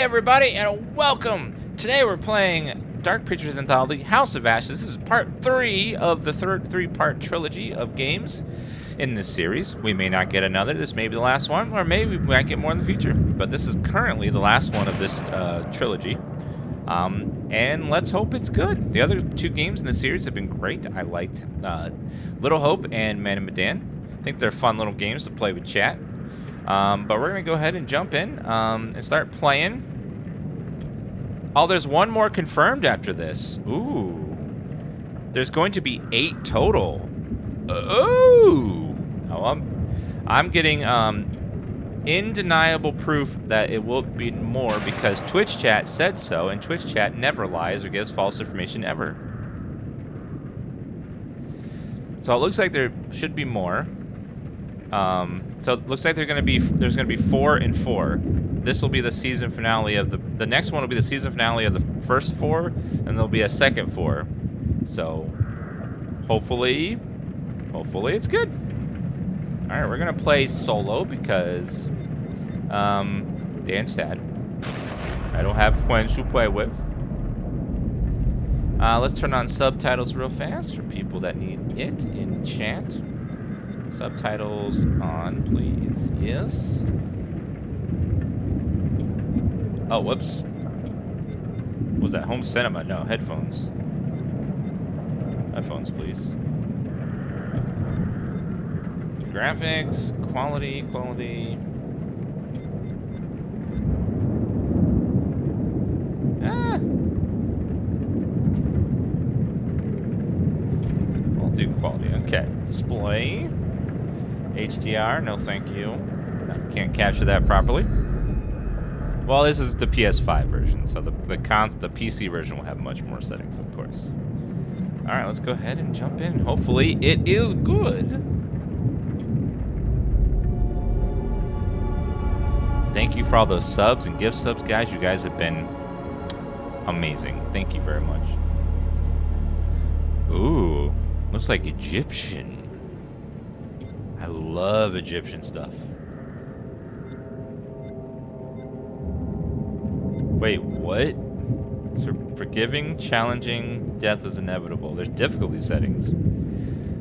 Everybody, and welcome! Today we're playing Dark Pictures Anthology, House of Ashes. This is part 3 of the three-part trilogy of games in this series. We may not get another. This may be the last one, or maybe we might get more in the future. But this is currently the last one of this trilogy. And let's hope it's good. The other 2 games in the series have been great. I liked Little Hope and Man of Medan. I think they're fun little games to play with chat. But we're going to go ahead and jump in and start playing. Oh, there's one more confirmed after this. Ooh. There's going to be 8 total. Ooh. Oh, I'm getting undeniable proof that it will be more because Twitch chat said so, and Twitch chat never lies or gives false information ever. So it looks like there should be more. So it looks like there's gonna be 4 and 4. This will be the season finale of the next one will be the season finale of the first 4, and there'll be a second 4. So hopefully it's good. All right, we're gonna play solo because Dan's sad. I don't have friends to play with. Let's turn on subtitles real fast for people that need it in chat. Subtitles on, please. Yes. Oh, whoops. What was that? Home cinema? No, headphones. Headphones, please. Graphics, quality. We'll do quality. Okay. Display. HDR, no thank you. No, can't capture that properly. Well, this is the PS5 version, so the PC version will have much more settings, of course. All right, let's go ahead and jump in. Hopefully, it is good. Thank you for all those subs and gift subs, guys. You guys have been amazing. Thank you very much. Ooh, looks like Egyptian. I love Egyptian stuff. Wait, what? So forgiving, challenging, death is inevitable. There's difficulty settings.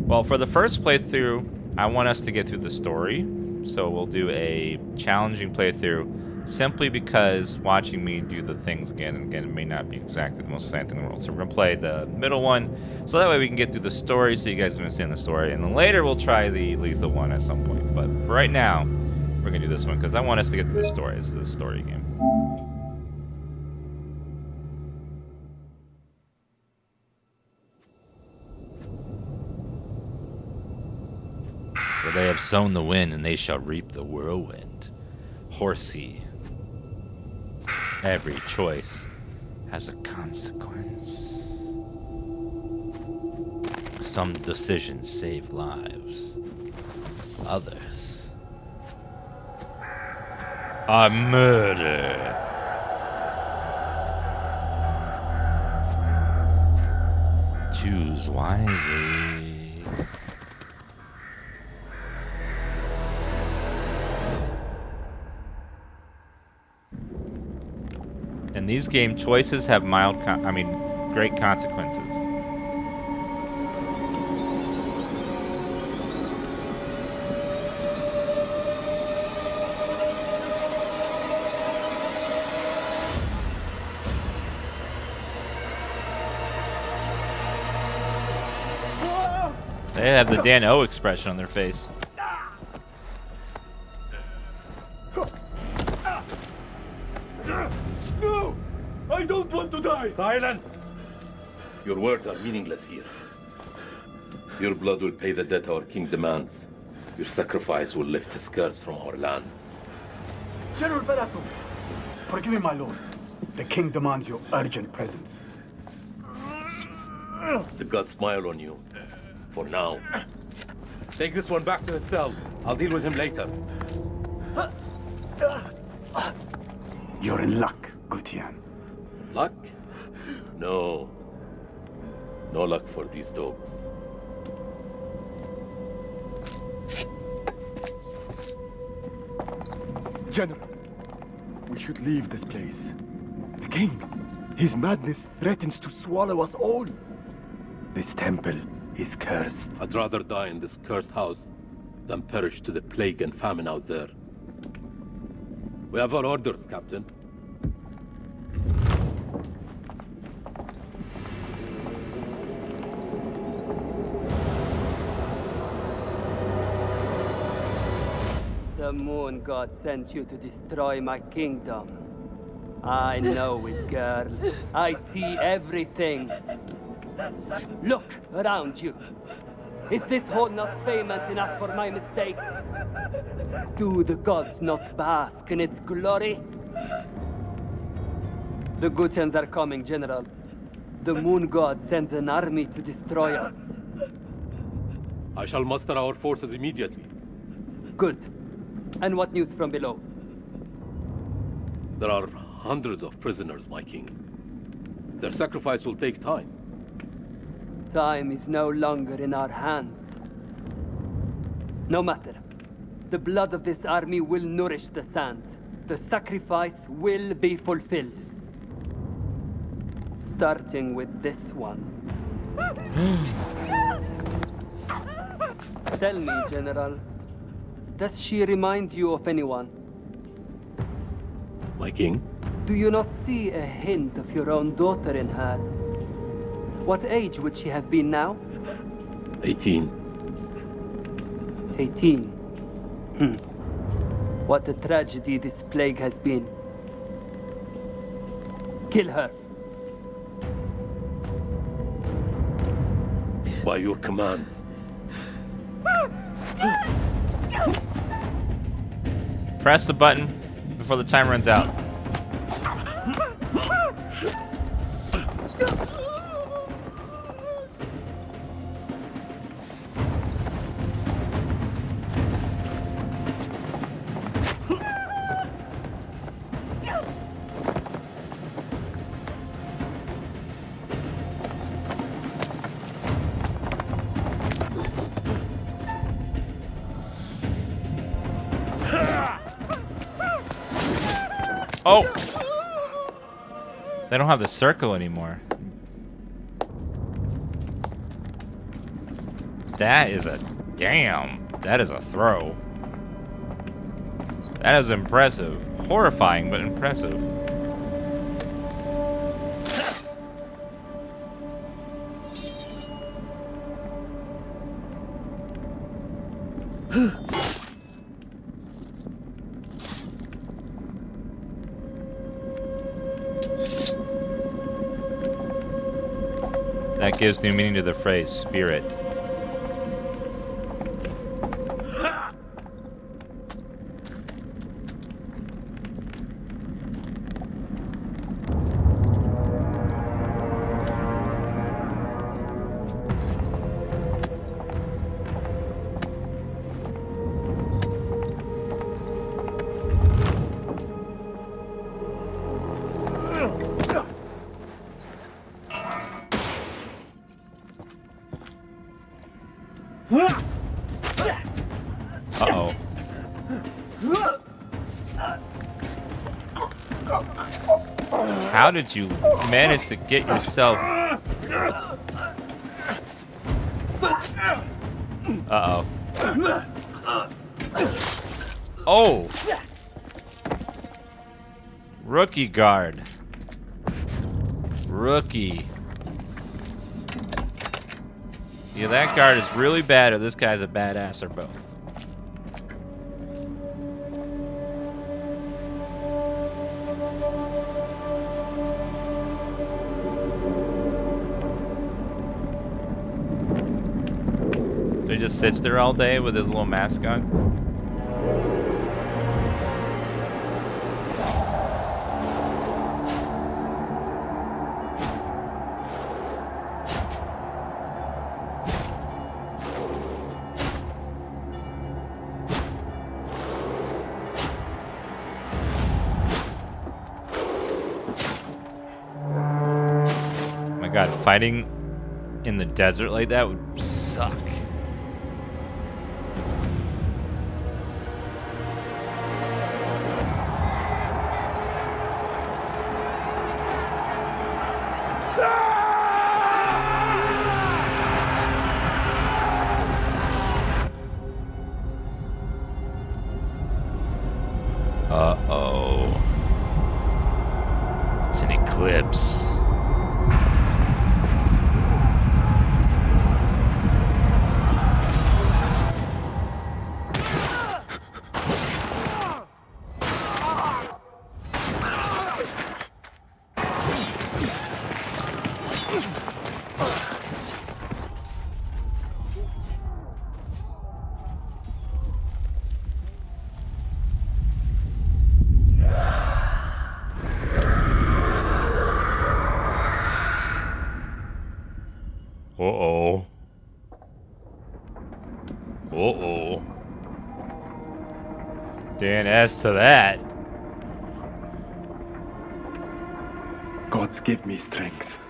Well, for the first playthrough, I want us to get through the story. So we'll do a challenging playthrough simply because watching me do the things again and again may not be exactly the most exciting thing in the world. So we're going to play the middle one so that way we can get through the story so you guys can understand the story. And then later we'll try the lethal one at some point. But for right now, we're going to do this one because I want us to get through the story. This is a story game. For they have sown the wind, and they shall reap the whirlwind. Horsey. Every choice has a consequence. Some decisions save lives. Others are murder. Choose wisely. And these game choices have great consequences. They have the Dan O expression on their face. No! I don't want to die! Silence! Your words are meaningless here. Your blood will pay the debt our king demands. Your sacrifice will lift his curse from our land. General Barato, forgive me, my lord. The king demands your urgent presence. The gods smile on you. For now. Take this one back to his cell. I'll deal with him later. You're in luck, Gutian. Luck? No. No luck for these dogs. General, we should leave this place. The king, his madness threatens to swallow us all. This temple is cursed. I'd rather die in this cursed house than perish to the plague and famine out there. We have our orders, Captain. The moon god sent you to destroy my kingdom. I know it, girl. I see everything. Look around you. Is this hall not famous enough for my mistakes? Do the gods not bask in its glory? The Gutians are coming, General. The moon god sends an army to destroy us. I shall muster our forces immediately. Good. And what news from below? There are hundreds of prisoners, my king. Their sacrifice will take time. Time is no longer in our hands. No matter. The blood of this army will nourish the sands. The sacrifice will be fulfilled. Starting with this one. Tell me, General. Does she remind you of anyone? My king? Do you not see a hint of your own daughter in her? What age would she have been now? 18. 18. What a tragedy this plague has been. Kill her. By your command. Press the button before the time runs out. Oh! They don't have the circle anymore. That is a... Damn. That is a throw. That is impressive. Horrifying, but impressive. That gives new meaning to the phrase spirit. Uh-oh. How did you manage to get yourself... Uh-oh. Oh! Rookie guard. Rookie. Yeah, that guard is really bad, or this guy's a badass, or both. So he just sits there all day with his little mask on? God, fighting in the desert like that would suck. eclipse. Uh-oh. Uh-oh. Dan, as to that. Gods give me strength.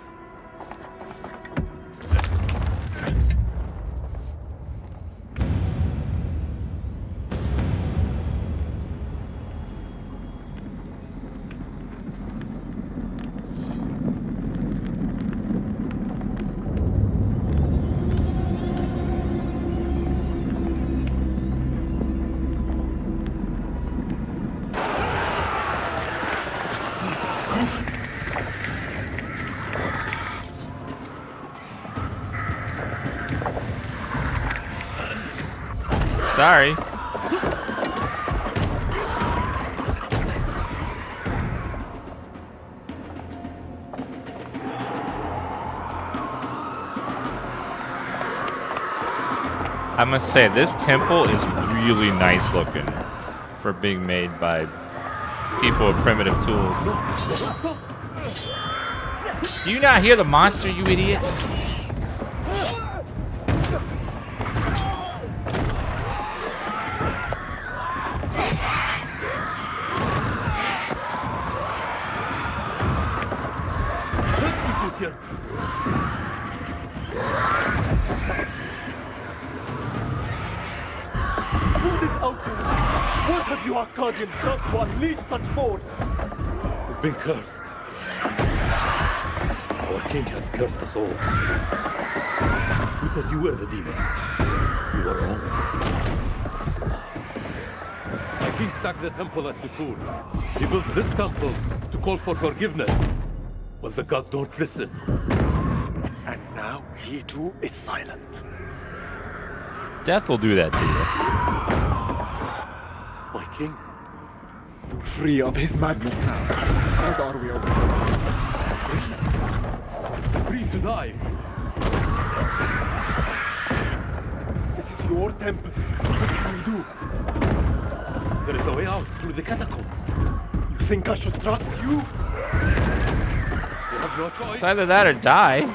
Sorry. I must say, this temple is really nice looking for being made by people with primitive tools. Do you not hear the monster, you idiot? What is out there? What have you Arcadians done to unleash such force? We've been cursed. Our king has cursed us all. We thought you were the demons. We were wrong. My king sacked the temple at Nippur. He builds this temple to call for forgiveness. But the gods don't listen. And now he too is silent. Death will do that to you. My king? You're free of his madness now, as are we all. Free to die. This is your temple. What can we do? There is a way out through the catacombs. You think I should trust you? You have no choice. It's either that or die.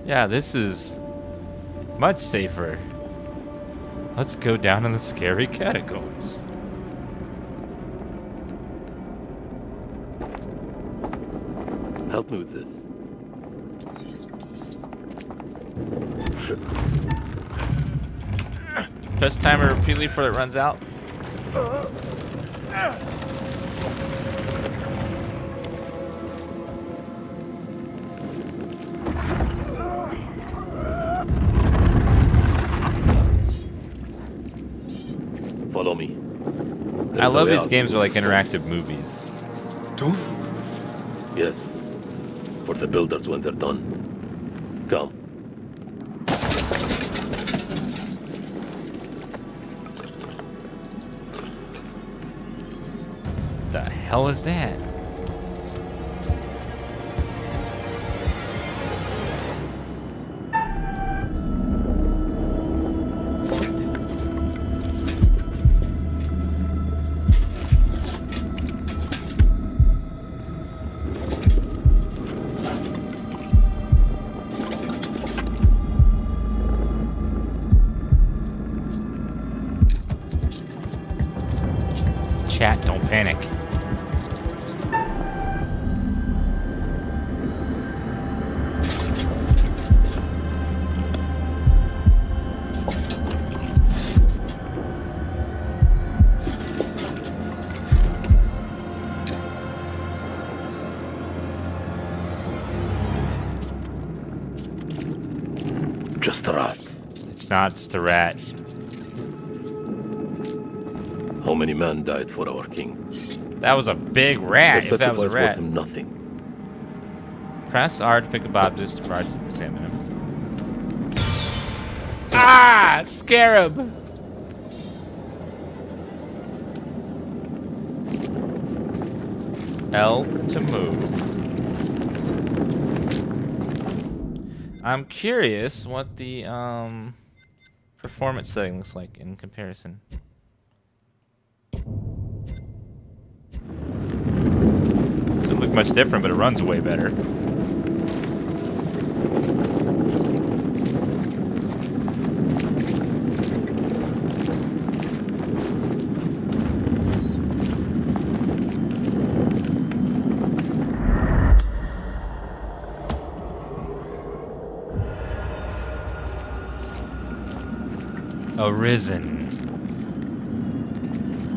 Yeah, this is much safer. Let's go down in the scary catacombs. Help me with this. Press timer repeatedly before it runs out. Follow me. I love these games are like interactive movies. Don't. Yes. For the builders when they're done. Come. The hell is that? Chat, don't panic. It's not just a rat. How many men died for our king? That was a big rat. Their If that was a sacrifice rat. brought him nothing. Press R to pick up objects to examine him. Ah! Scarab! L to move. I'm curious what the performance setting looks like in comparison. Doesn't look much different, but it runs way better. Arisen.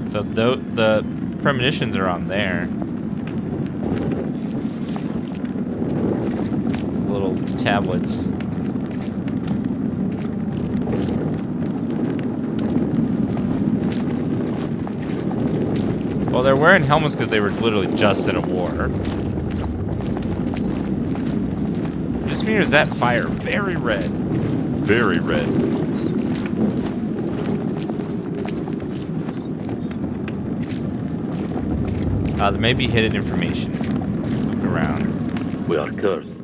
So the premonitions are on there. It's little tablets. Well, they're wearing helmets because they were literally just in a war. Just me, or is that fire very red? Very red. There may be hidden information. Look around. We are cursed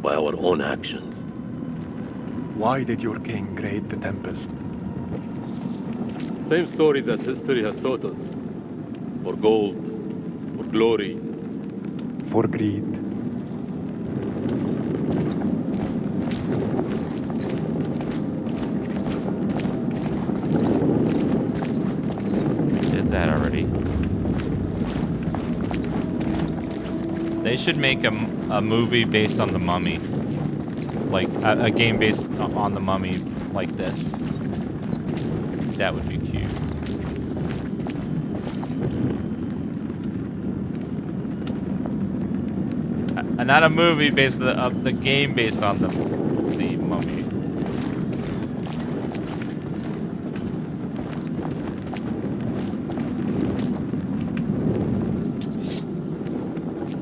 by our own actions. Why did your king raid the temple? Same story that history has taught us. For gold, for glory. For greed. We did that already. They should make a movie based on the Mummy, like a game based on the Mummy, like this. That would be cute. Not a movie based on the game based on the Mummy.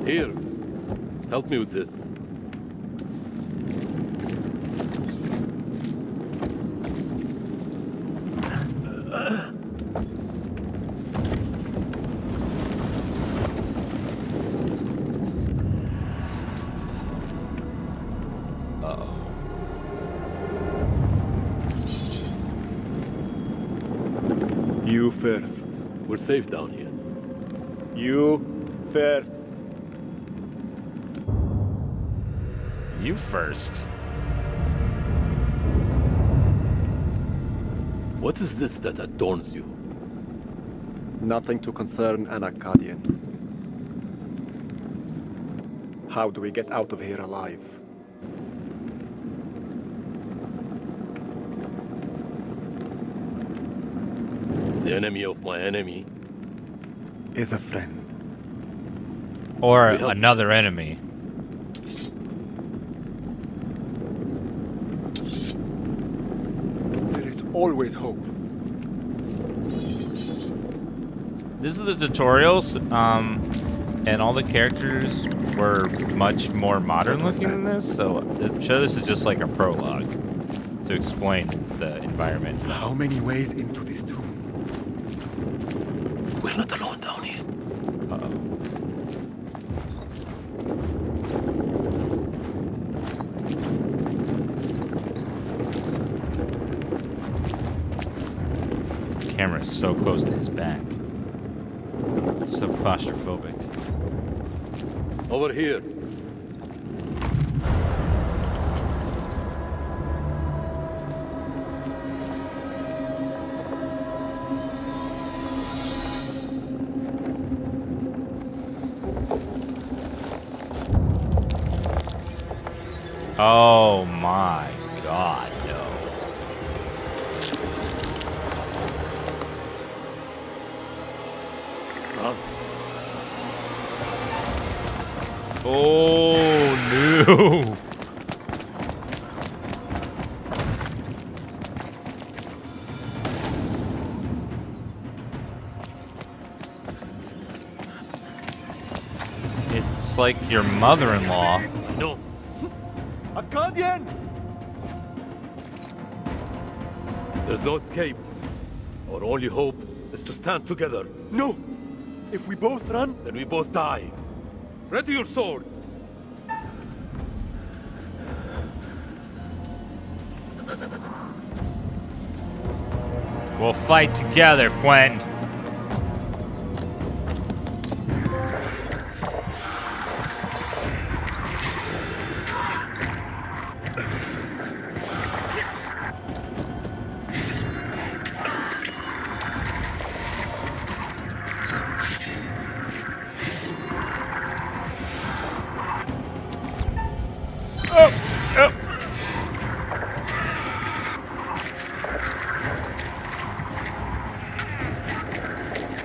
Here, help me with this. You first. We're safe down here. You first. You first. What is this that adorns you? Nothing to concern an Akkadian. How do we get out of here alive? The enemy of my enemy Is a friend. Or We help. another enemy. There is always hope. This is the tutorials, and all the characters were much more modern looking than this, so I'm sure this is just like a prologue to explain the environment. and stuff. How many ways into this tomb? We're not alone down here. Uh-oh. The camera is so close to his back. It's so claustrophobic. Over here. Oh my god, no. Run. Oh no. just like your mother-in-law. No. Akkadian! There's no escape. Our only hope is to stand together. No! If we both run, Then we both die. Ready your sword. We'll fight together, friend.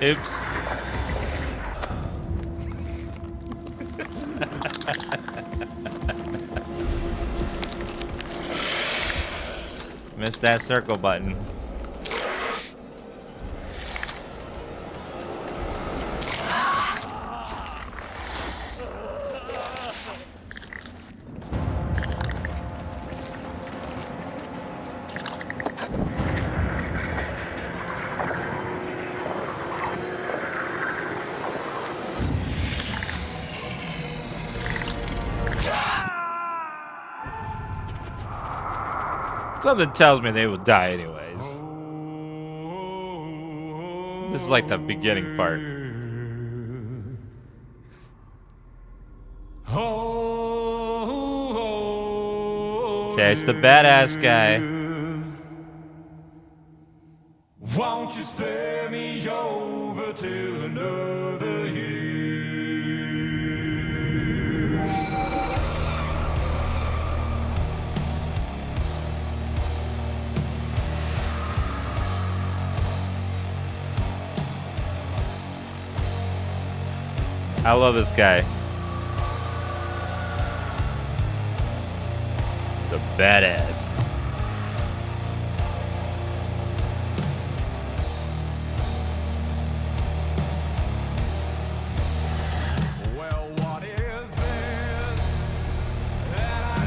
Oops. Missed that circle button. Something tells me they will die anyways. This is like the beginning part. Okay, it's the badass guy. Won't you spare me over till another year? I love this guy. The badass. Well, what is this that I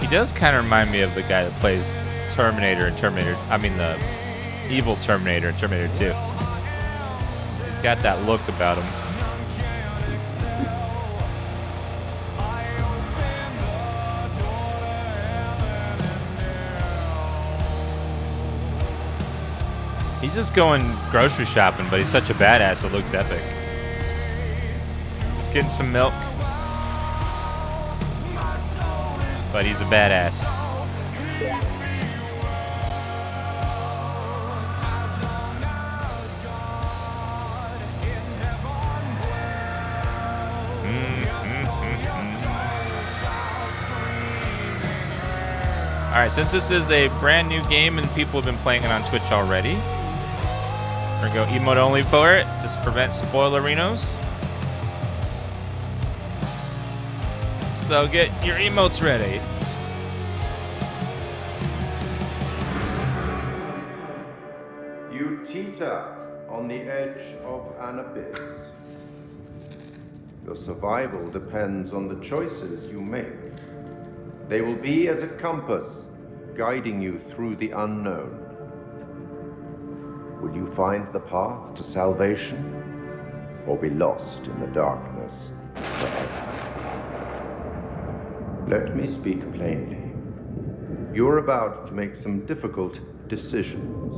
He does kind of remind me of the guy that plays Terminator in Terminator. I mean, the evil Terminator in Terminator 2. He's got that look about him. He's just going grocery shopping, but he's such a badass, it looks epic. Just getting some milk. But he's a badass. Alright, since this is a brand new game and people have been playing it on Twitch already, we're going to go emote only for it to prevent spoilerinos. So get your emotes ready. You teeter on the edge of an abyss. Your survival depends on the choices you make. They will be as a compass, guiding you through the unknown. Will you find the path to salvation, or be lost in the darkness forever? Let me speak plainly. You're about to make some difficult decisions.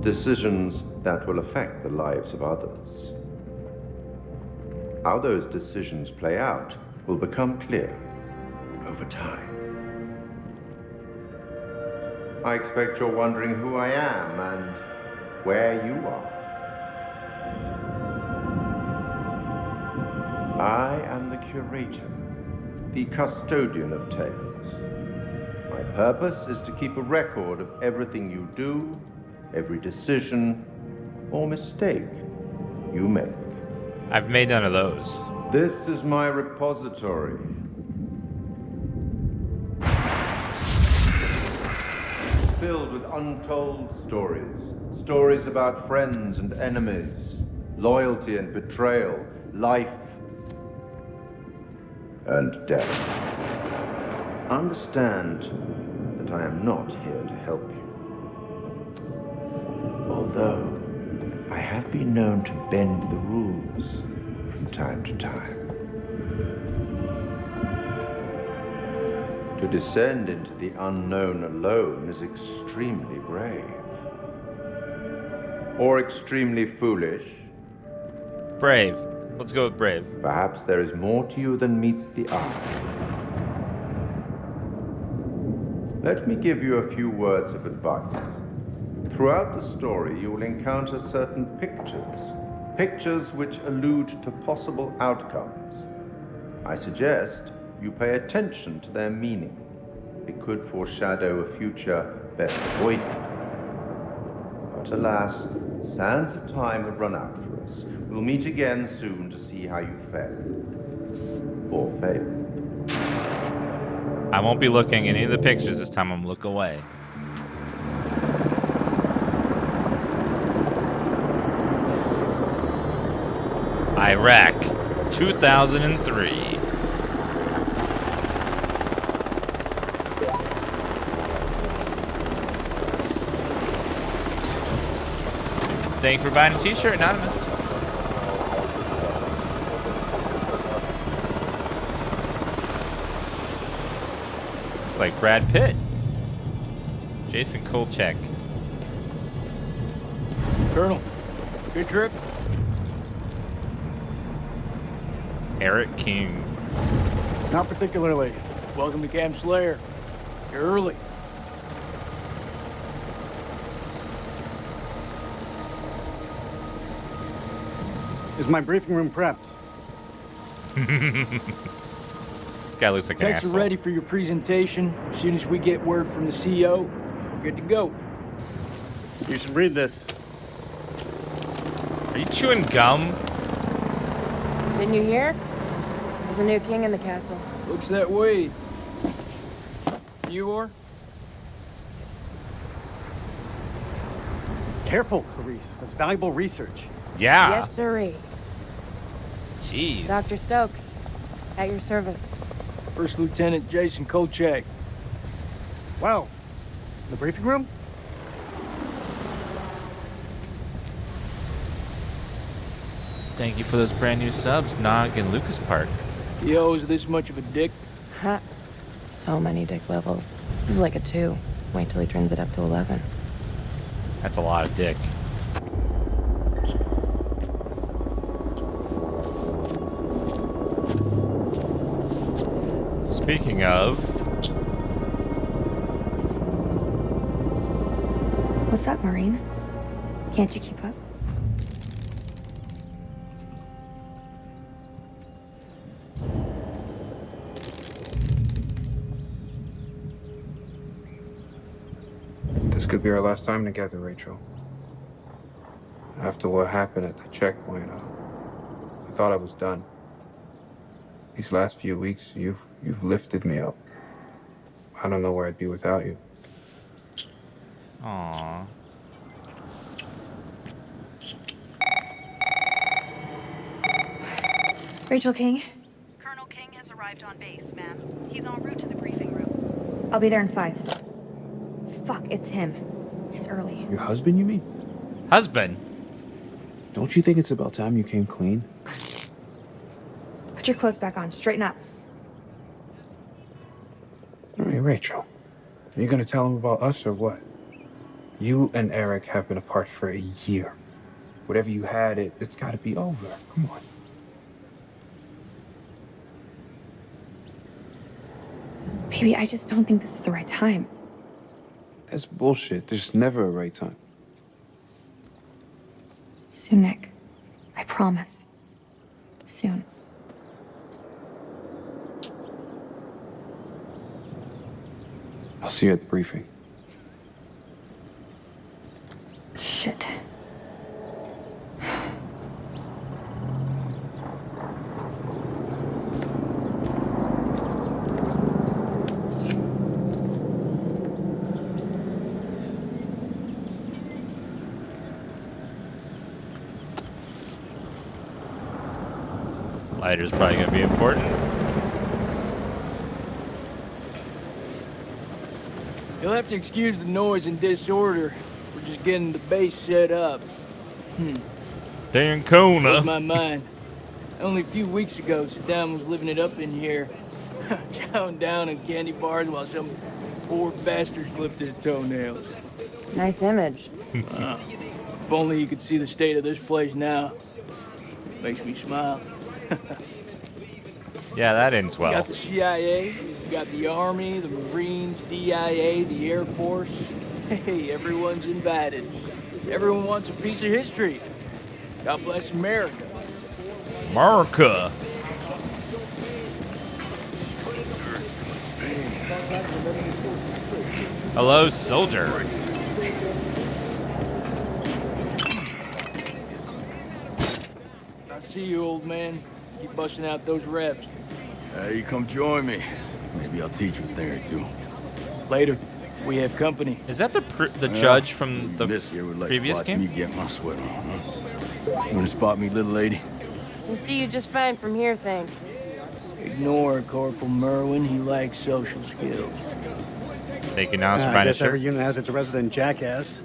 Decisions that will affect the lives of others. How those decisions play out will become clear over time. I expect you're wondering who I am and where you are. I am the curator, the custodian of tales. My purpose is to keep a record of everything you do, every decision or mistake you make. I've made none of those. This is my repository. It's filled with untold stories. Stories about friends and enemies. loyalty and betrayal, life and death. Understand that I am not here to help you. Although I have been known to bend the rules from time to time. To descend into the unknown alone is extremely brave. Or extremely foolish. Brave. Let's go with brave. Perhaps there is more to you than meets the eye. Let me give you a few words of advice. Throughout the story, you will encounter certain pictures. Pictures which allude to possible outcomes. I suggest you pay attention to their meaning. It could foreshadow a future best avoided. But alas, sands of time have run out for us. We'll meet again soon to see how you fared. Or failed. I won't be looking at any of the pictures this time. I'm gonna look away. Iraq, 2003. Thank you for buying a t-shirt, Anonymous. Looks like Brad Pitt. Jason Kolchak. Colonel, good trip? Eric King. Not particularly. Welcome to Camp Slayer. You're early. Is my briefing room prepped? This guy looks like an Techs asshole. are ready for your presentation. As soon as we get word from the CO, we're good to go. You should read this. Are you chewing gum? Didn't you hear? There's a new king in the castle. Looks that way. You are? Careful, Clarice. That's valuable research. Yeah. Yes, sirree. Jeez. Dr. Stokes, at your service. First Lieutenant Jason Kolchak. Wow. The briefing room? Thank you for those brand new subs, Nog and Lucas Park. He owes this much of a dick. Ha. So many dick levels. This is like a 2. Wait till he turns it up to 11. That's a lot of dick. Speaking of, What's up, Marine? Can't you keep up? This could be our last time together, Rachel. After what happened at the checkpoint, I thought I was done. These last few weeks, you've lifted me up. I don't know where I'd be without you. aww. Rachel King, Colonel King has arrived on base, ma'am. He's en route to the briefing room. I'll be there in 5. Fuck, it's him. He's early. Your husband, you mean? Husband. Don't you think it's about time you came clean? Put your clothes back on. Straighten up. All right, Rachel. Are you gonna tell him about us or what? You and Eric have been apart for a year. Whatever you had, it's gotta be over. Come on. Baby, I just don't think this is the right time. That's bullshit. There's never a right time. Soon, Nick. I promise. Soon. I'll see you at the briefing. Shit. Lighter's probably gonna be important. You'll have to excuse the noise and disorder. We're just getting the base set up. Dancona. Blows my mind. Only a few weeks ago, Saddam was living it up in here. Chowing down on candy bars while some poor bastard clipped his toenails. Nice image. If only you could see the state of this place now. Makes me smile. Yeah, that ends You well. got the CIA, you got the Army, the Marines, DIA, the Air Force. Hey, everyone's invited. Everyone wants a piece of history. God bless America. America. Hello, soldier. I see you, old man. Keep busting out those reps. You come join me. Maybe I'll teach you a thing or two. Later, we have company. Is that the judge from the Miss here would like previous to watch game? me get my sweat on, huh? You wanna spot me, little lady? Can see you just fine from here, thanks. Ignore Corporal Merwin. He lacks social skills. They can now I guess every unit has its resident jackass.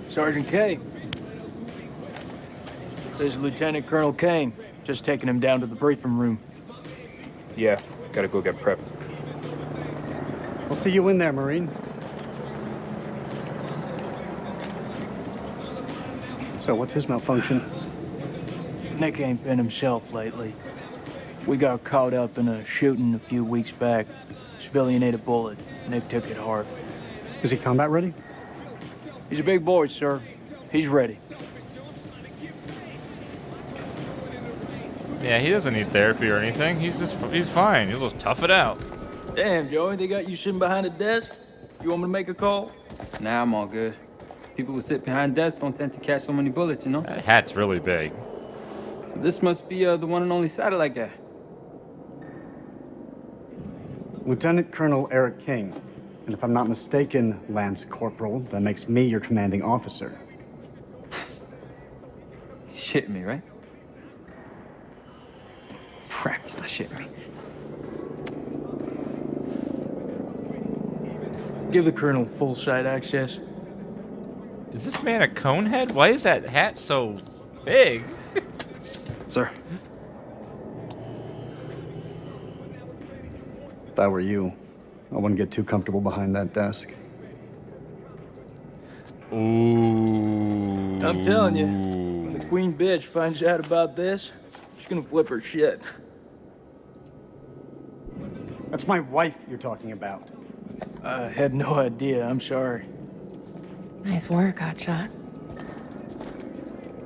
Sergeant K. This is Lieutenant Colonel Kane. Just taking him down to the briefing room. Yeah, gotta go get prepped. We'll see you in there, Marine. So, what's his malfunction? Nick ain't been himself lately. We got caught up in a shooting a few weeks back. Civilian ate a bullet. Nick took it hard. Is he combat ready? He's a big boy, sir. He's ready. Yeah, he doesn't need therapy or anything. He's fine. He'll just tough it out. Damn, Joey, they got you sitting behind a desk? You want me to make a call? Nah, I'm all good. People who sit behind desks don't tend to catch so many bullets, you know? That hat's really big. So this must be the one and only satellite guy. Lieutenant Colonel Eric King. And if I'm not mistaken, Lance Corporal, that makes me your commanding officer. He's shitting me, right? Crap, he's not shitting me. Give the Colonel full site access. Is this man a conehead? Why is that hat so big? Sir. If I were you, I wouldn't get too comfortable behind that desk. Ooh. I'm telling you, when the queen bitch finds out about this, she's gonna flip her shit. That's my wife you're talking about. I had no idea. I'm sorry. Nice work, hotshot.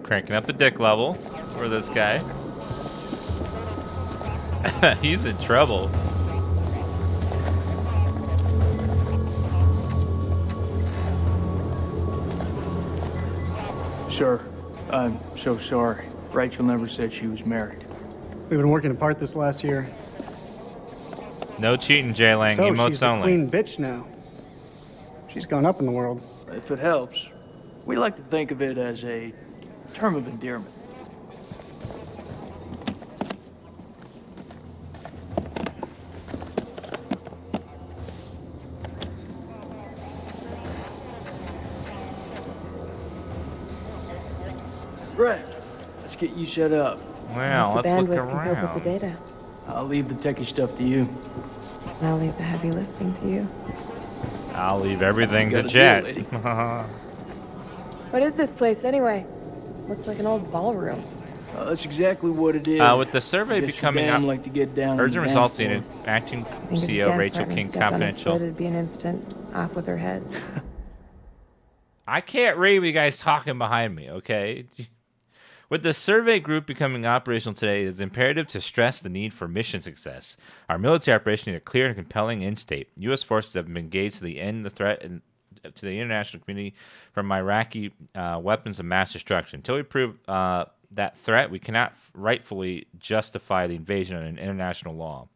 Cranking up the dick level for this guy. He's in trouble. Sir, I'm so sorry. Rachel never said she was married. We've been working apart this last year. No cheating, J-Lang. So Emotes she's the only. queen bitch now. She's gone up in the world. If it helps, we like to think of it as a term of endearment. Right. Let's get you set up. Wow, If the let's look bandwidth can cope with the around. data, I'll leave the techie stuff to you. and I'll leave the heavy lifting to you. I'll leave everything to Got a Jet. deal, lady. What is this place anyway? Looks like an old ballroom. That's exactly what it is. With the survey Guess becoming your dam up, like to get down on urgent the results dance needed. floor. Acting I think if the CEO dance Rachel partner King stepped on his confidential. foot, it'd be an instant off with her head. I can't read what you guys talking behind me, okay? With the survey group becoming operational today, it is imperative to stress the need for mission success. Our military operation need a clear and compelling end state. U.S. forces have been engaged to the end the threat and to the international community from Iraqi weapons of mass destruction. Until we prove that threat, we cannot rightfully justify the invasion under international law.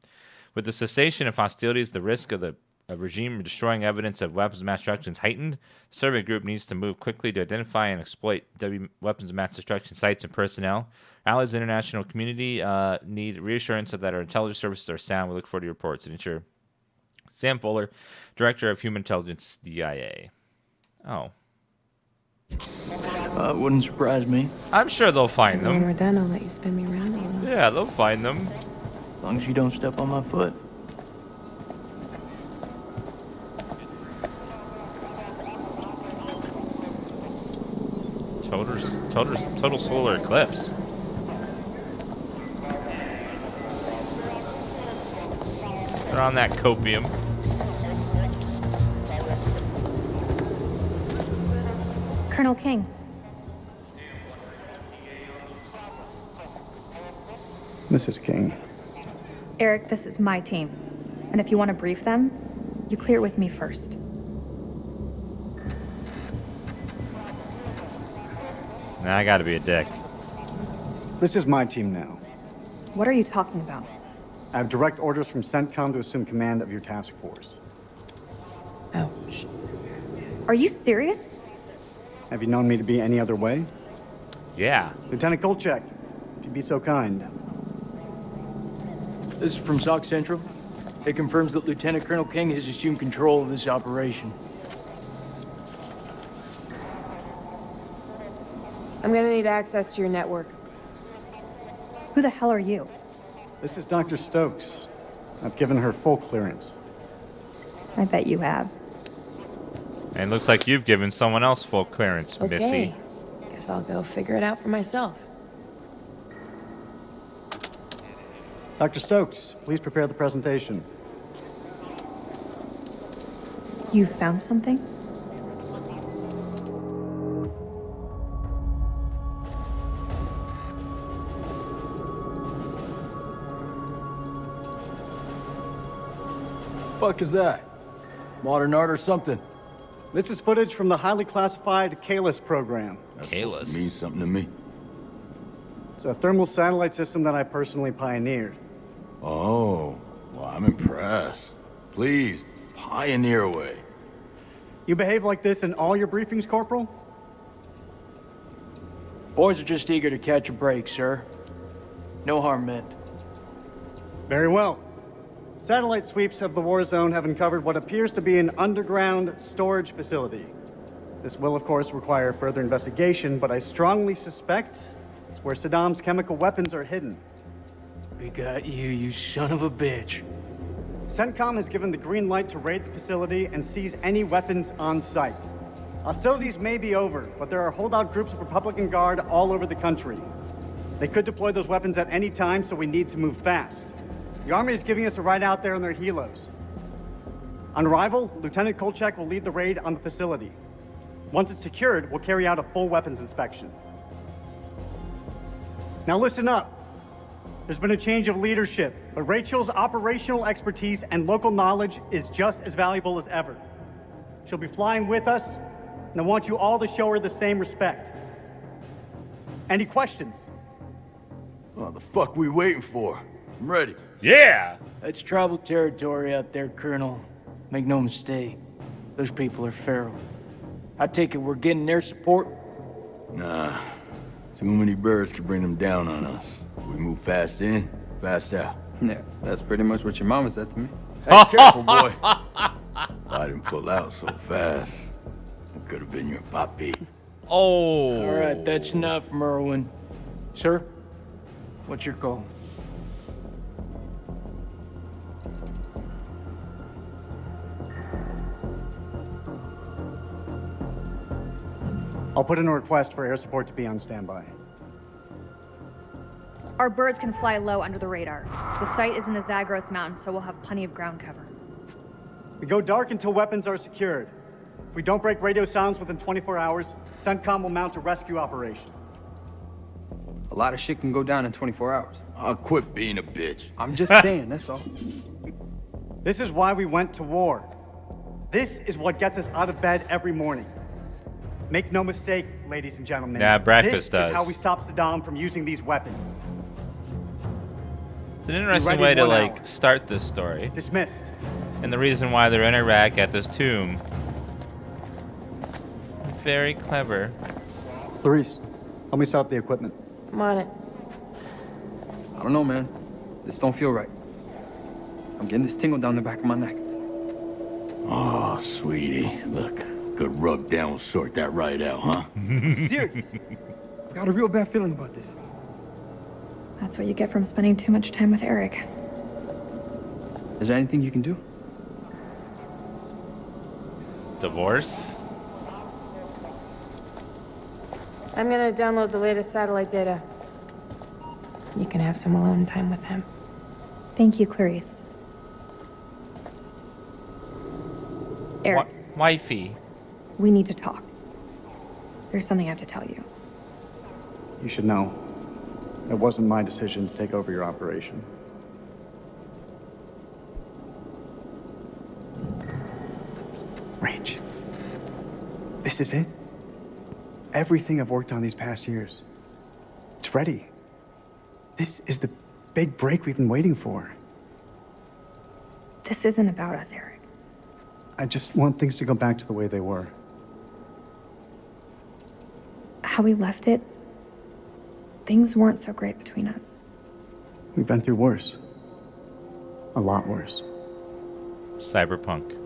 With the cessation of hostilities, the risk of the a regime destroying evidence of weapons of mass destruction is heightened. The survey group needs to move quickly to identify and exploit weapons of mass destruction sites and personnel. Allies and international community need reassurance that our intelligence services are sound. We look forward to your reports. Signature Sam Fuller, Director of Human Intelligence, DIA. Oh. It wouldn't surprise me. I'm sure they'll find When them. we're done, I'll let you spin me around a little. Yeah, they'll find them. As long as you don't step on my foot. Total solar eclipse. They're on that copium. Colonel King. Mrs. King. Eric, this is my team. And if you want to brief them, you clear it with me first. Nah, I gotta be a dick. This is my team now. What are you talking about? I have direct orders from CENTCOM to assume command of your task force. Ouch. Are you serious? Have you known me to be any other way? Yeah. Lieutenant Kolchak, if you'd be so kind. This is from SOC Central. It confirms that Lieutenant Colonel King has assumed control of this operation. I'm gonna need access to your network. Who the hell are you? This is Dr. Stokes. I've given her full clearance. I bet you have. And it looks like you've given someone else full clearance, Okay. Missy. Guess I'll go figure it out for myself. Dr. Stokes, please prepare the presentation. You found something? Fuck is that? Modern art or something? This is footage from the highly classified Kalis program. Kalis. Means something to me. It's a thermal satellite system that I personally pioneered. Oh, well, I'm impressed. Please, pioneer away. You behave like this in all your briefings, Corporal? Boys are just eager to catch a break, sir. No harm meant. Very well. Satellite sweeps of the war zone have uncovered what appears to be an underground storage facility. This will, of course, require further investigation, but I strongly suspect it's where Saddam's chemical weapons are hidden. We got you, you son of a bitch. CENTCOM has given the green light to raid the facility and seize any weapons on site. Hostilities may be over, but there are holdout groups of Republican Guard all over the country. They could deploy those weapons at any time, so we need to move fast. The Army is giving us a ride out there in their helos. On arrival, Lieutenant Kolchak will lead the raid on the facility. Once it's secured, we'll carry out a full weapons inspection. Now listen up. There's been a change of leadership, but Rachel's operational expertise and local knowledge is just as valuable as ever. She'll be flying with us, and I want you all to show her the same respect. Any questions? What the fuck we waiting for? I'm ready. Yeah! That's tribal territory out there, Colonel. Make no mistake. Those people are feral. I take it we're getting their support? Nah. Too many birds could bring them down on us. We move fast in, fast out. Yeah, that's pretty much what your mama said to me. Hey, careful, boy. If I didn't pull out so fast, it could have been your papi. Oh. All right, that's enough, Merwin. Sir, what's your call? I'll put in a request for air support to be on standby. Our birds can fly low under the radar. The site is in the Zagros Mountains, so we'll have plenty of ground cover. We go dark until weapons are secured. If we don't break radio silence within 24 hours, CENTCOM will mount a rescue operation. A lot of shit can go down in 24 hours. I'll quit being a bitch. I'm just saying, that's all. This is why we went to war. This is what gets us out of bed every morning. Make no mistake, ladies and gentlemen. Yeah, breakfast this does. is how we stop Saddam from using these weapons. It's an interesting way to, like, start this story. Dismissed. and the reason why they're in Iraq at this tomb. Very clever. Clarice, help me set up the equipment. I'm on it. I don't know, man. This don't feel right. I'm getting this tingle down the back of my neck. Oh, sweetie. Look, good rub down will sort that right out, huh? I'm serious. I've got a real bad feeling about this. That's what you get from spending too much time with Eric. Is there anything you can do? Divorce? I'm gonna download the latest satellite data. You can have some alone time with him. Thank you, Clarice. Eric, Wifey. we need to talk. There's something I have to tell you. You should know. It wasn't my decision to take over your operation. Rach, this is it. Everything I've worked on these past years. It's ready. This is the big break we've been waiting for. This isn't about us, Eric. I just want things to go back to the way they were. How we left it, things weren't so great between us. We've been through worse. A lot worse. Cyberpunk.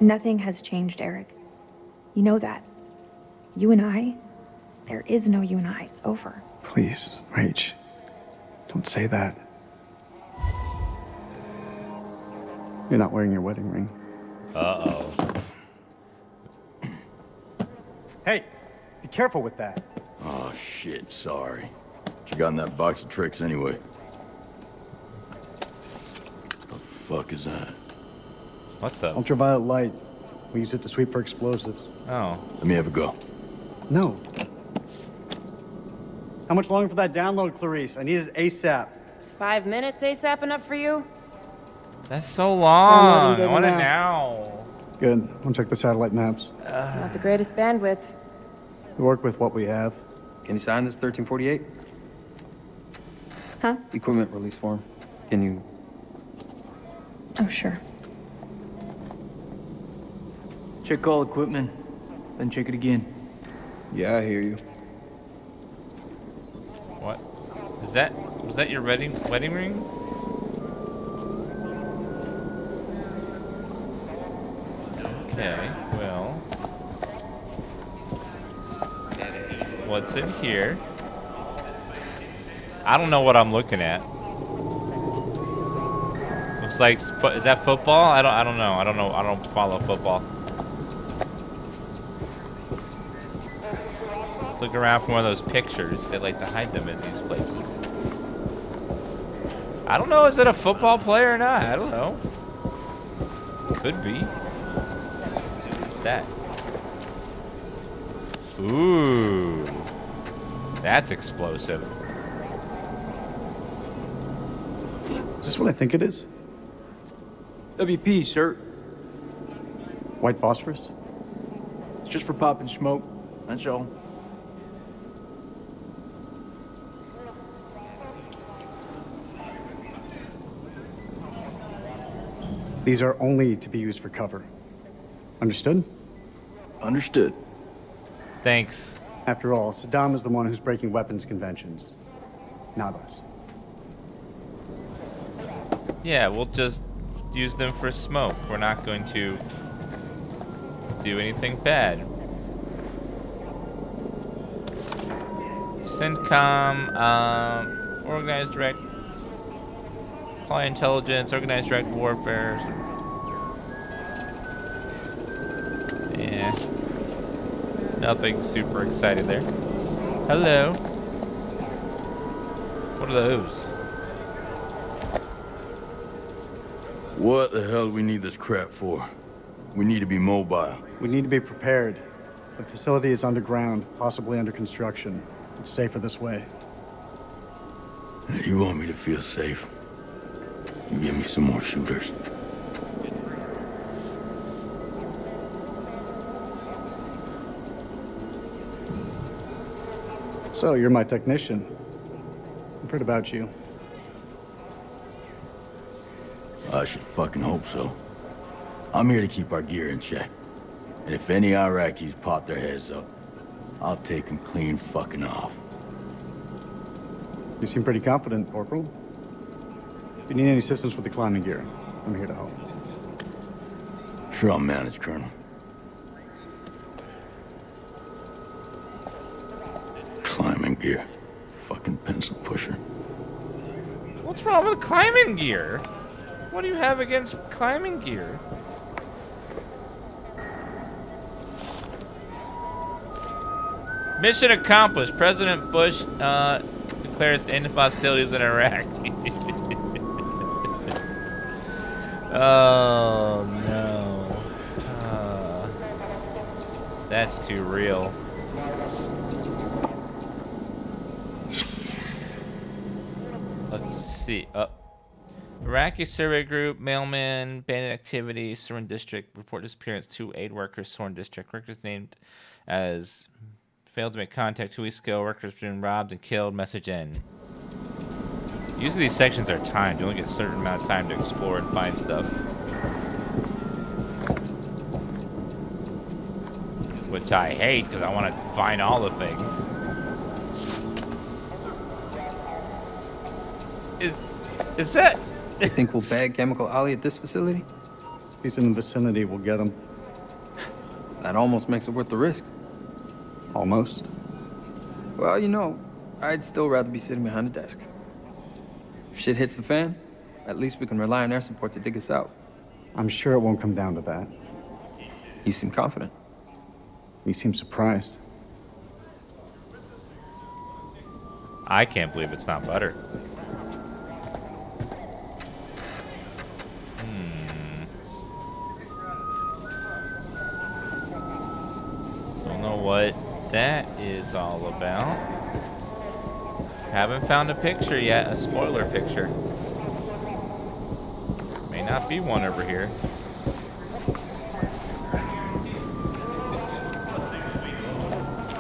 Nothing has changed, Eric. You know that. You and I, there is no you and I. It's over. Please, Rach, don't say that. You're not wearing your wedding ring. Uh-oh. Hey, be careful with that. Oh, shit, sorry. What you got in that box of tricks anyway? The fuck is that? What the? Ultraviolet light. We use it to sweep for explosives. Oh. Let me have a go. No. How much longer for that download, Clarice? I need it ASAP. Is 5 minutes ASAP enough for you? That's so long. Downloading I want it data now. Good. I'll check the satellite maps. Not the greatest bandwidth. We work with what we have. Can you sign this 1348? Huh? Equipment release form. Can you? Oh, sure. Check all equipment, then check it again. Yeah, I hear you. What? Was that your wedding ring? Okay, well. What's in here? I don't know what I'm looking at. Looks like, is that football? I don't know. I don't follow football. Let's look around for one of those pictures. They like to hide them in these places. I don't know, is it a football player or not? I don't know. Could be. What's that? Ooh. That's explosive. Is this what I think it is? WP, sir. White phosphorus? It's just for popping smoke. That's all. These are only to be used for cover. Understood? Understood. Thanks. After all, Saddam is the one who's breaking weapons conventions, not us. Yeah, we'll just use them for smoke. We're not going to do anything bad. CENTCOM, organized direct, apply intelligence, organized direct warfare. Yeah. Nothing super excited there. Hello. What are those? What the hell do we need this crap for? We need to be mobile. We need to be prepared. The facility is underground, possibly under construction. It's safer this way. You want me to feel safe? You give me some more shooters. So, you're my technician. I've heard about you. I should fucking hope so. I'm here to keep our gear in check. And if any Iraqis pop their heads up, I'll take them clean fucking off. You seem pretty confident, Corporal. If you need any assistance with the climbing gear, I'm here to help. Sure, I'll manage, Colonel. Climbing gear. Fucking pencil pusher. What's wrong with climbing gear? What do you have against climbing gear? Mission accomplished. President Bush declares end of hostilities in Iraq. Oh no. That's too real. Let's see. Iraqi survey group, mailman, bandit activity, Soren District, report disappearance, 2 aid workers, Soren District. Workers named as failed to make contact 2 weeks ago. Workers been robbed and killed. Message end. Usually these sections are timed. You only get a certain amount of time to explore and find stuff. Which I hate, because I want to find all the things. Is that... You think we'll bag Chemical Ollie at this facility? If he's in the vicinity, we'll get him. That almost makes it worth the risk. Almost. Well, you know, I'd still rather be sitting behind a desk. If shit hits the fan, at least we can rely on air support to dig us out. I'm sure it won't come down to that. You seem confident. You seem surprised. I can't believe it's not butter. Don't know what that is all about. Haven't found a picture yet, a spoiler picture. May not be one over here.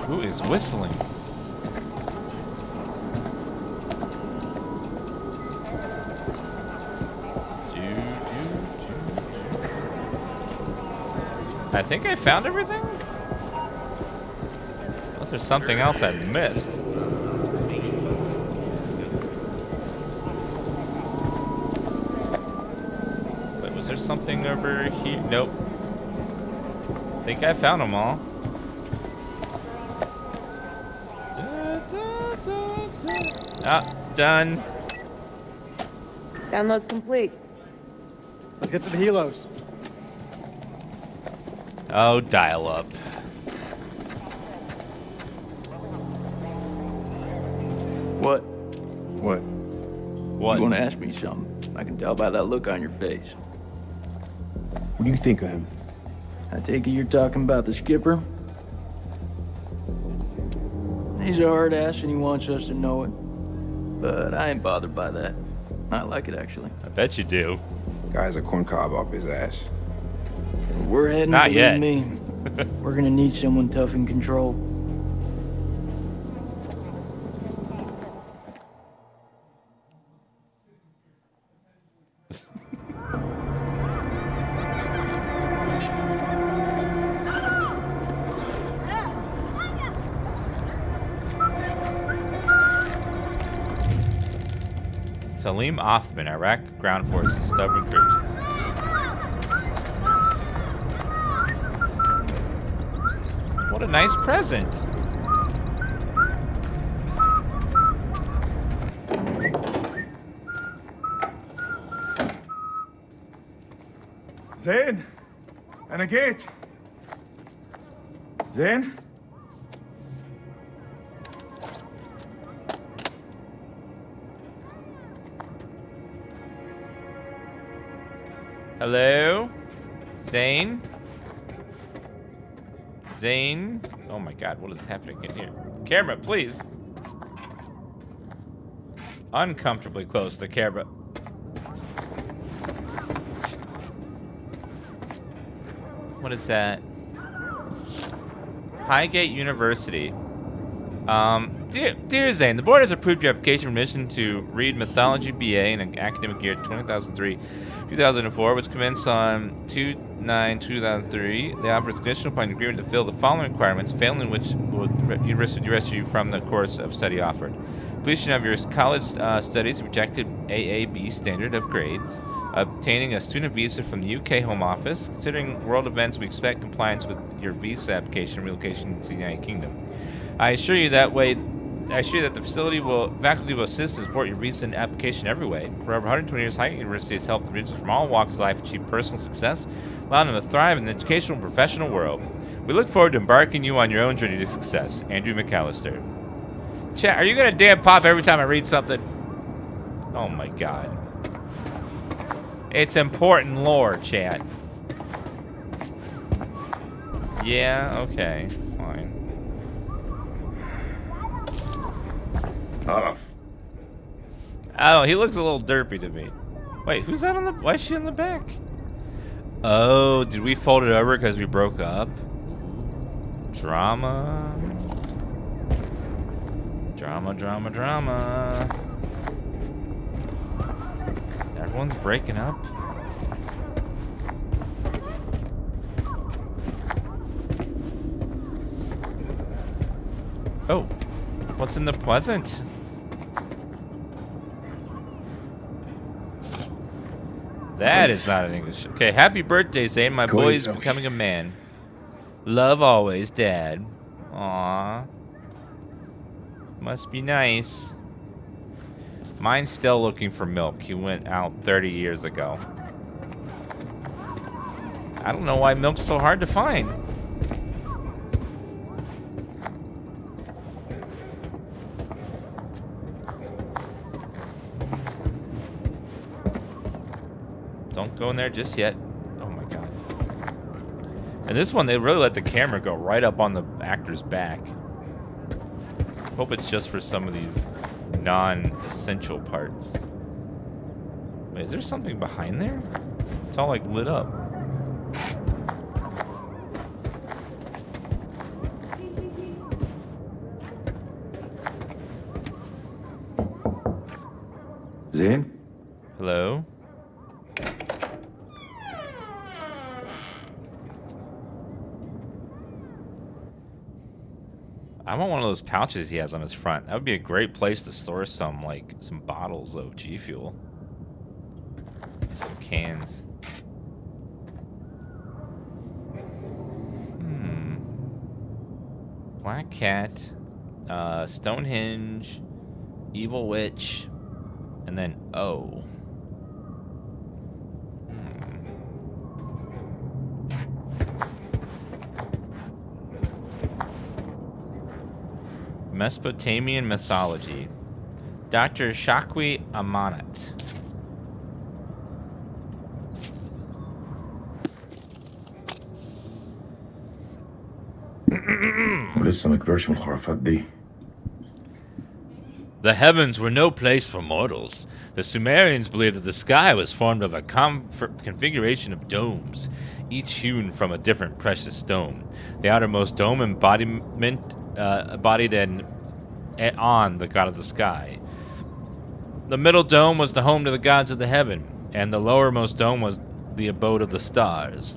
Who is whistling? I think I found everything? Unless there's something else I missed. Wait, was there something over here? Nope. I think I found them all. Ah, done. Download's complete. Let's get to the helos. Oh, dial up. What? What? What? You want to ask me something? I can tell by that look on your face. What do you think of him? I take it you're talking about the skipper? He's a hard ass and he wants us to know it. But I ain't bothered by that. I like it, actually. I bet you do. Guy's a corncob up his ass. We're heading, Not believe yet. me. We're gonna need someone tough in control. Salim Othman, Iraq Ground Forces, Stubborn Creatures. What a nice present. زين أنا جيت زين Hello? Zane? Zane? Oh my god, what is happening in here? Camera, please. Uncomfortably close to the camera. What is that? Highgate University. Dear Zane, the board has approved your application for admission to read Mythology BA in an academic year 2003-2004, which commenced on 2/9/2003. They offer conditional upon agreement to fill the following requirements, failing which would arrest you from the course of study offered. Completion of your college studies, projected AAB standard of grades, obtaining a student visa from the UK Home Office. Considering world events, we expect compliance with your visa application and relocation to the United Kingdom. I assure you that the faculty will assist and support your visa and application every way. For over 120 years, High University has helped individuals from all walks of life achieve personal success, allowing them to thrive in the educational and professional world. We look forward to embarking you on your own journey to success. Andrew McAllister. Chat, are you gonna damn pop every time I read something? Oh my god. It's important lore, chat. Yeah, okay, fine. Oh, he looks a little derpy to me. Wait, who's that on the... Why is she on the back? Oh, did we fold it over because we broke up? Drama. Drama, drama, drama. Everyone's breaking up. Oh, what's in the present? That is not an English. Okay, happy birthday, Zane. My boy's becoming a man. Love always, Dad. Aww. Must be nice. Mine's still looking for milk. He went out 30 years ago. I don't know why milk's so hard to find. Don't go in there just yet. Oh my god. And this one, they really let the camera go right up on the actor's back. Hope it's just for some of these non-essential parts. Wait, is there something behind there? It's all like lit up. Zane? Hello? I want one of those pouches he has on his front. That would be a great place to store some bottles of G Fuel. Some cans. Black Cat, Stonehenge, Evil Witch, and then O. Mesopotamian mythology. Dr. Shakwi Amanat. ولسه ما كبرش من الخرافات دي. The heavens were no place for mortals. The Sumerians believed that the sky was formed of a configuration of domes, each hewn from a different precious stone. The outermost dome embodied on the god of the sky. The middle dome was the home to the gods of the heaven, and the lowermost dome was the abode of the stars.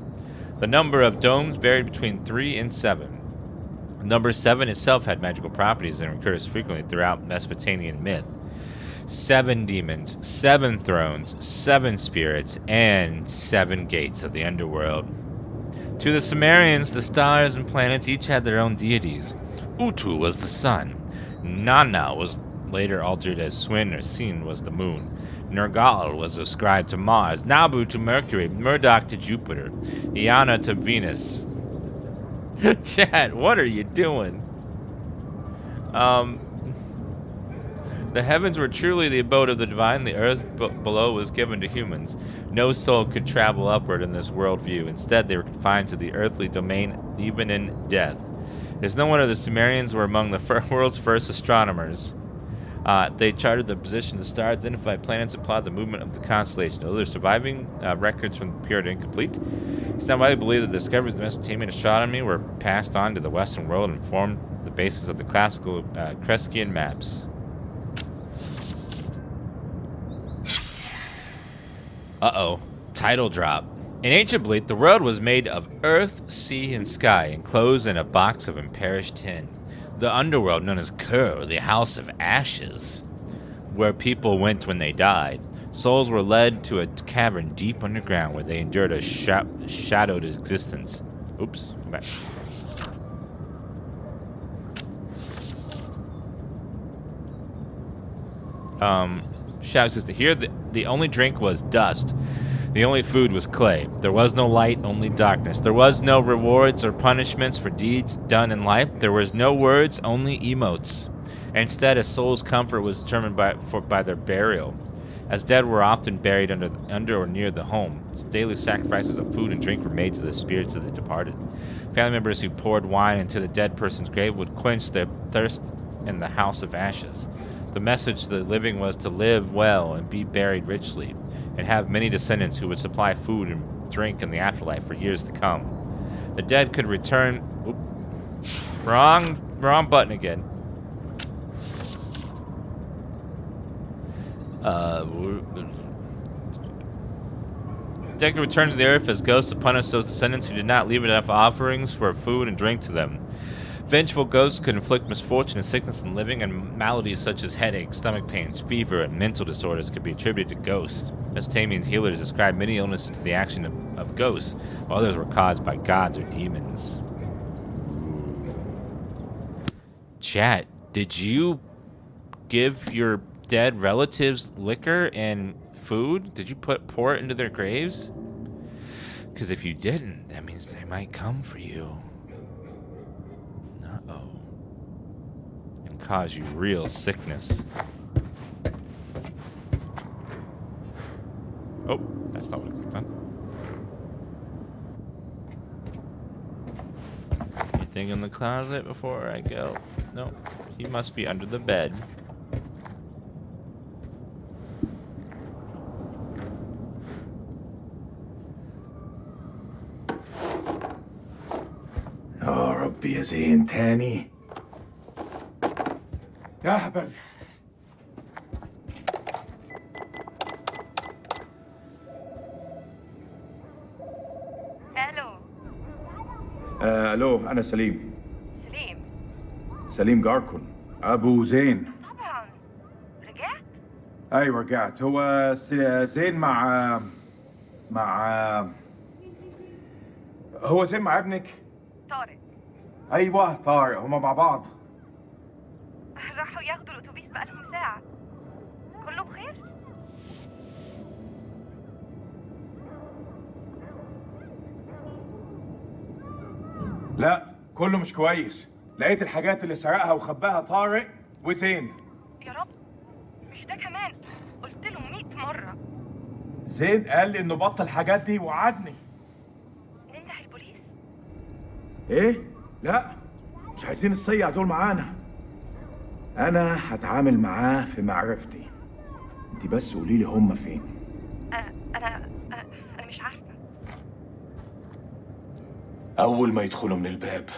The number of domes varied between 3 and 7. Number 7 itself had magical properties and occurs frequently throughout Mesopotamian myth. 7 demons, 7 thrones, 7 spirits, and 7 gates of the underworld. To the Sumerians, the stars and planets each had their own deities. Utu was the sun. Nana was later altered as Swin or Sin was the moon. Nergal was ascribed to Mars. Nabu to Mercury. Murdoch to Jupiter. Iana to Venus. Chad, what are you doing? The heavens were truly the abode of the divine. The earth below was given to humans. No soul could travel upward in this worldview. Instead, they were confined to the earthly domain, even in death. It's no wonder the Sumerians were among the world's first astronomers. They charted the position of the star, identified planets, and plotted the movement of the constellation. Although their surviving records from the period are incomplete, it's now widely believed that the discoveries of Mesopotamian astronomy were passed on to the Western world and formed the basis of the classical Crescian maps. Uh-oh. Title drop. In ancient Bleak, the world was made of earth, sea, and sky, enclosed in a box of imperished tin. The underworld, known as Kur, the House of Ashes, where people went when they died. Souls were led to a cavern deep underground where they endured a shadowed existence. Oops, come back. Shouts is to hear the only drink was dust. The only food was clay. There was no light, only darkness. There was no rewards or punishments for deeds done in life. There was no words, only emotes. Instead, a soul's comfort was determined by their burial, as dead were often buried under or near the home. Daily sacrifices of food and drink were made to the spirits of the departed. Family members who poured wine into the dead person's grave would quench their thirst in the House of Ashes. The message to the living was to live well and be buried richly, and have many descendants who would supply food and drink in the afterlife for years to come. The dead could return... Wrong button again. Dead could return to the earth as ghosts to punish those descendants who did not leave enough offerings for food and drink to them. Vengeful ghosts could inflict misfortune and sickness in living, and maladies such as headaches, stomach pains, fever, and mental disorders could be attributed to ghosts. Mesopotamian healers described many illnesses to the action of ghosts, while others were caused by gods or demons. Chat, did you give your dead relatives liquor and food? Did you pour it into their graves? Because if you didn't, that means they might come for you. Uh-oh. And cause you real sickness. Oh, that's not what I clicked on. Anything in the closet before I go? No, he must be under the bed. يا رب يا زين تاني. يا هبل. الو انا سليم. سليم جاركون ابو زين. طبعا. رجعت؟ ايوه رجعت. هو زين مع هو زين مع ابنك؟ طارق. ايوه طارق، هما مع بعض. راحوا ياخدوا الاتوبيس بقالهم ساعة. كله بخير؟ لا كله مش كويس. لقيت الحاجات اللي سرقها وخباها طارق وزين. يا رب مش ده كمان، قلت له 100 مرة. زين قال لي انه بطل الحاجات دي ووعدني. ننده البوليس؟ ايه؟ لا مش عايزين الصيع دول معانا. انا هتعامل معاه في معرفتي. انت بس قولي لي هم فين. انا مش عارفة. أول ما يدخلوا من الباب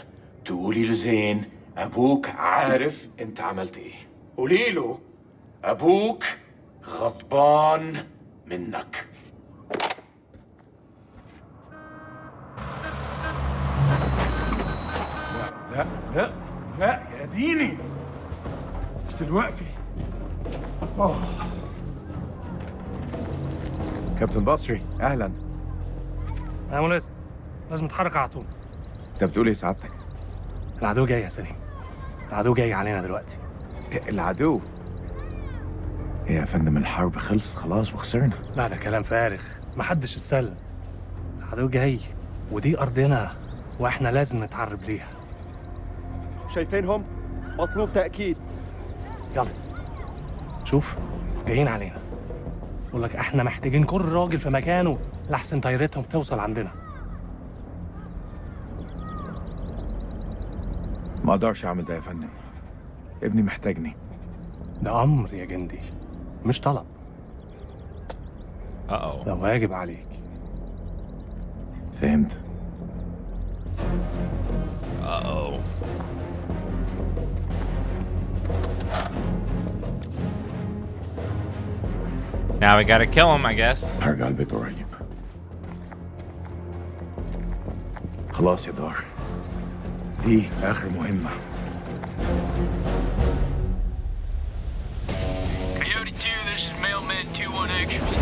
تقولي لزين أبوك عارف أنت عملت إيه. قولي له أبوك غضبان منك. لا لا لا يا ديني، مش دلوقتي. كابتن بصري اهلا. يا مناسب، لازم نتحرك على طول. انت بتقول ايه سعادتك؟ العدو جاي يا سليم، العدو جاي علينا دلوقتي. العدو؟ ايه يا فندم، الحرب خلصت خلاص وخسرنا. لا ده كلام فارغ، محدش اتسلم. العدو جاي ودي ارضنا واحنا لازم نتعرب ليها. شايفينهم؟ مطلوب تأكيد. يلا شوف جايين علينا. بقول لك احنا محتاجين كل راجل في مكانه لحسن طيارتهم توصل عندنا. ما اقدرش اعمل ده يا فندم، ابني محتاجني. ده أمر يا جندي، مش طلب. Uh-oh. ده واجب عليك. فهمت. Uh-oh. Now we gotta kill him, I guess. هرجع البيت قريب. خلاص يا دار. دي آخر مهمة. Coyote 2, this is Mailman 2-1 actual.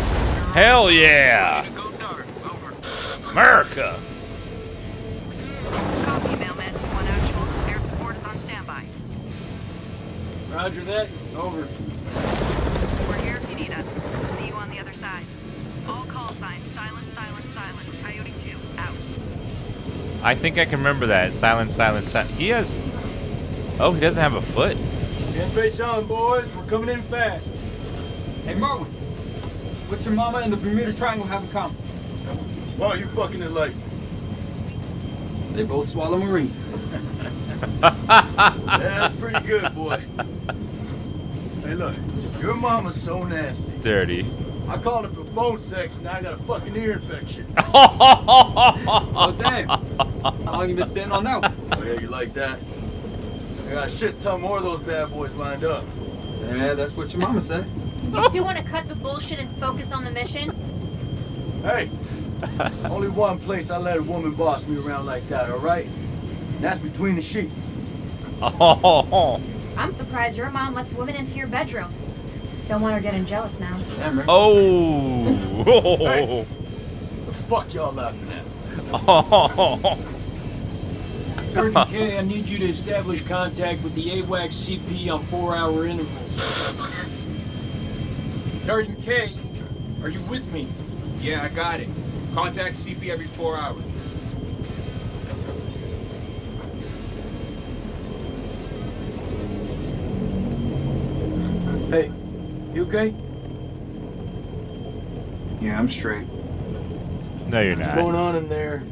Hell yeah! America! Copy, Mailman 2-1 actual. Air support is on standby. Roger that. Over. We're here if you need us. See you on the other side. All call signs, silence, silence, silence. Coyote 2, out. I think I can remember that. Silence, silence, silence. He has... Oh, he doesn't have a foot. Stand face on, boys. We're coming in fast. Hey, Marwin. What's your mama and the Bermuda Triangle have in common? Why are you fucking enlightened? They both swallow Marines. Yeah, that's pretty good, boy. Hey, look. Your mama's so nasty. Dirty. I called her for phone sex, now I got a fucking ear infection. Oh, damn. How long you been sitting on that one? Oh, yeah, you like that? I got a shit ton more of those bad boys lined up. Yeah, that's what your mama said. You two want to cut the bullshit and focus on the mission? Hey, only one place I let a woman boss me around like that, all right? And that's between the sheets. Oh. I'm surprised your mom lets women into your bedroom. Don't want her getting jealous now. Oh. Hey, the fuck y'all laughing at? Oh. Sergeant K, I need you to establish contact with the AWACS CP on 4-hour intervals. Sergeant K, are you with me? Yeah, I got it. Contact CP every 4 hours. Hey, you okay? Yeah, I'm straight. No, you're What's not. going on in there?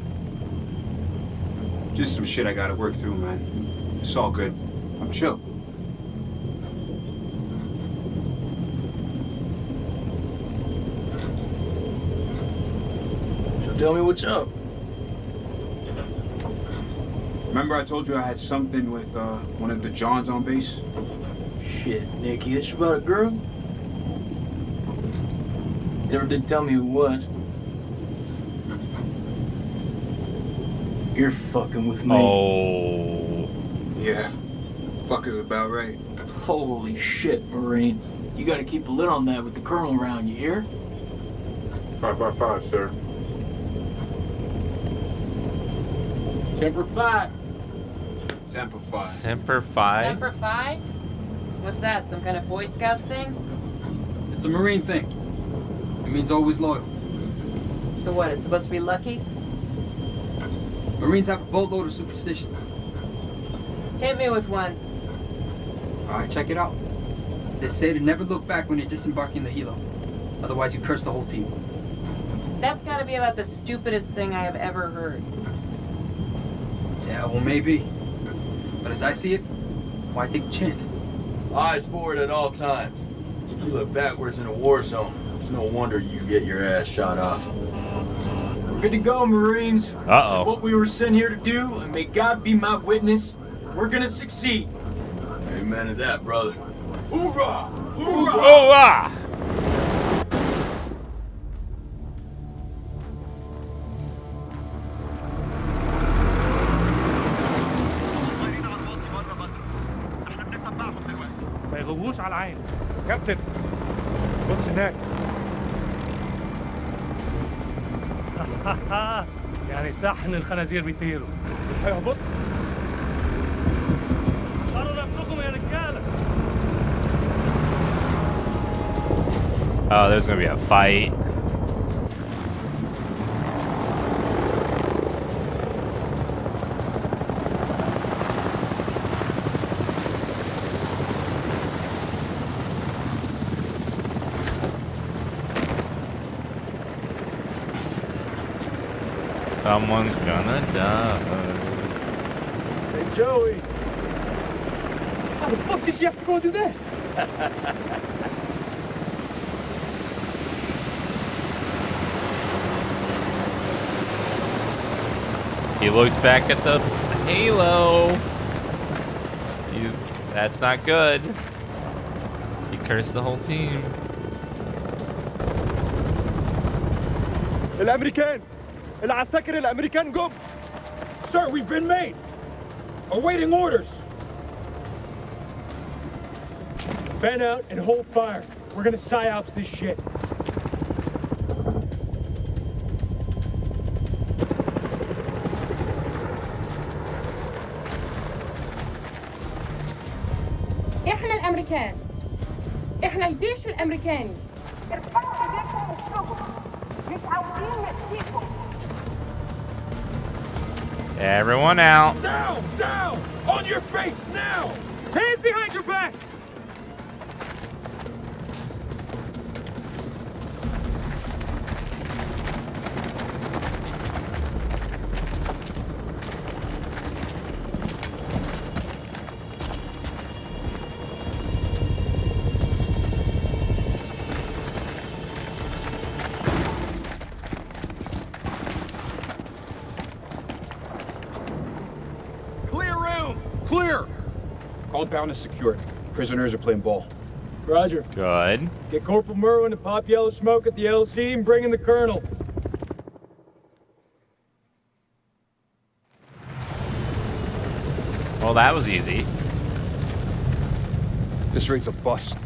Just some shit I gotta work through, man. It's all good. I'm chill. So tell me what's up. Remember I told you I had something with one of the Johns on base? Shit, Nicky, this about a girl? Never did tell me who it was. You're fucking with me. Oh. Yeah. Fuck is about right. Holy shit, Marine. You gotta keep a lid on that with the colonel around, you hear? 5x5, sir. Semper Fi. Semper Fi. Semper Fi? Semper Fi? What's that, some kind of Boy Scout thing? It's a Marine thing. It means always loyal. So what, it's supposed to be lucky? Marines have a boatload of superstitions. Hit me with one. Alright, check it out. They say to never look back when you're disembarking the helo. Otherwise you curse the whole team. That's gotta be about the stupidest thing I have ever heard. Yeah, well maybe. But as I see it, why take a chance? Eyes forward at all times. If you look backwards in a war zone, it's no wonder you get your ass shot off. We're good to go, Marines. Uh-oh. It's what we were sent here to do, and may God be my witness. We're gonna succeed. Amen to that, brother. Hoorah! Hoorah! Hoorah! ما يغووش على العين. كابتن بص هناك. يعني صحن الخنازير بيطيروا. هيهبط. قالوا نفسكم يا رجاله. Oh, there's gonna be a fight. Someone's gonna die. Hey, Joey. How the fuck did you have to go and do that? He looked back at the halo. That's not good. He cursed the whole team. الامريكان العساكر الامريكان جم. Sir, we've been made. Awaiting orders. Fan out and hold fire. We're gonna psyops this shit. احنا الامريكان، احنا الجيش الامريكاني. ارفعوا ايديكم واشربوا، مش عاوزين نأذيكم. Everyone out. Down! Down! On your face now! Hands behind your back! Clear! Compound is secure. Prisoners are playing ball. Roger. Good. Get Corporal Merwin to pop yellow smoke at the LC and bring in the Colonel. Well, that was easy. This raid's a bust.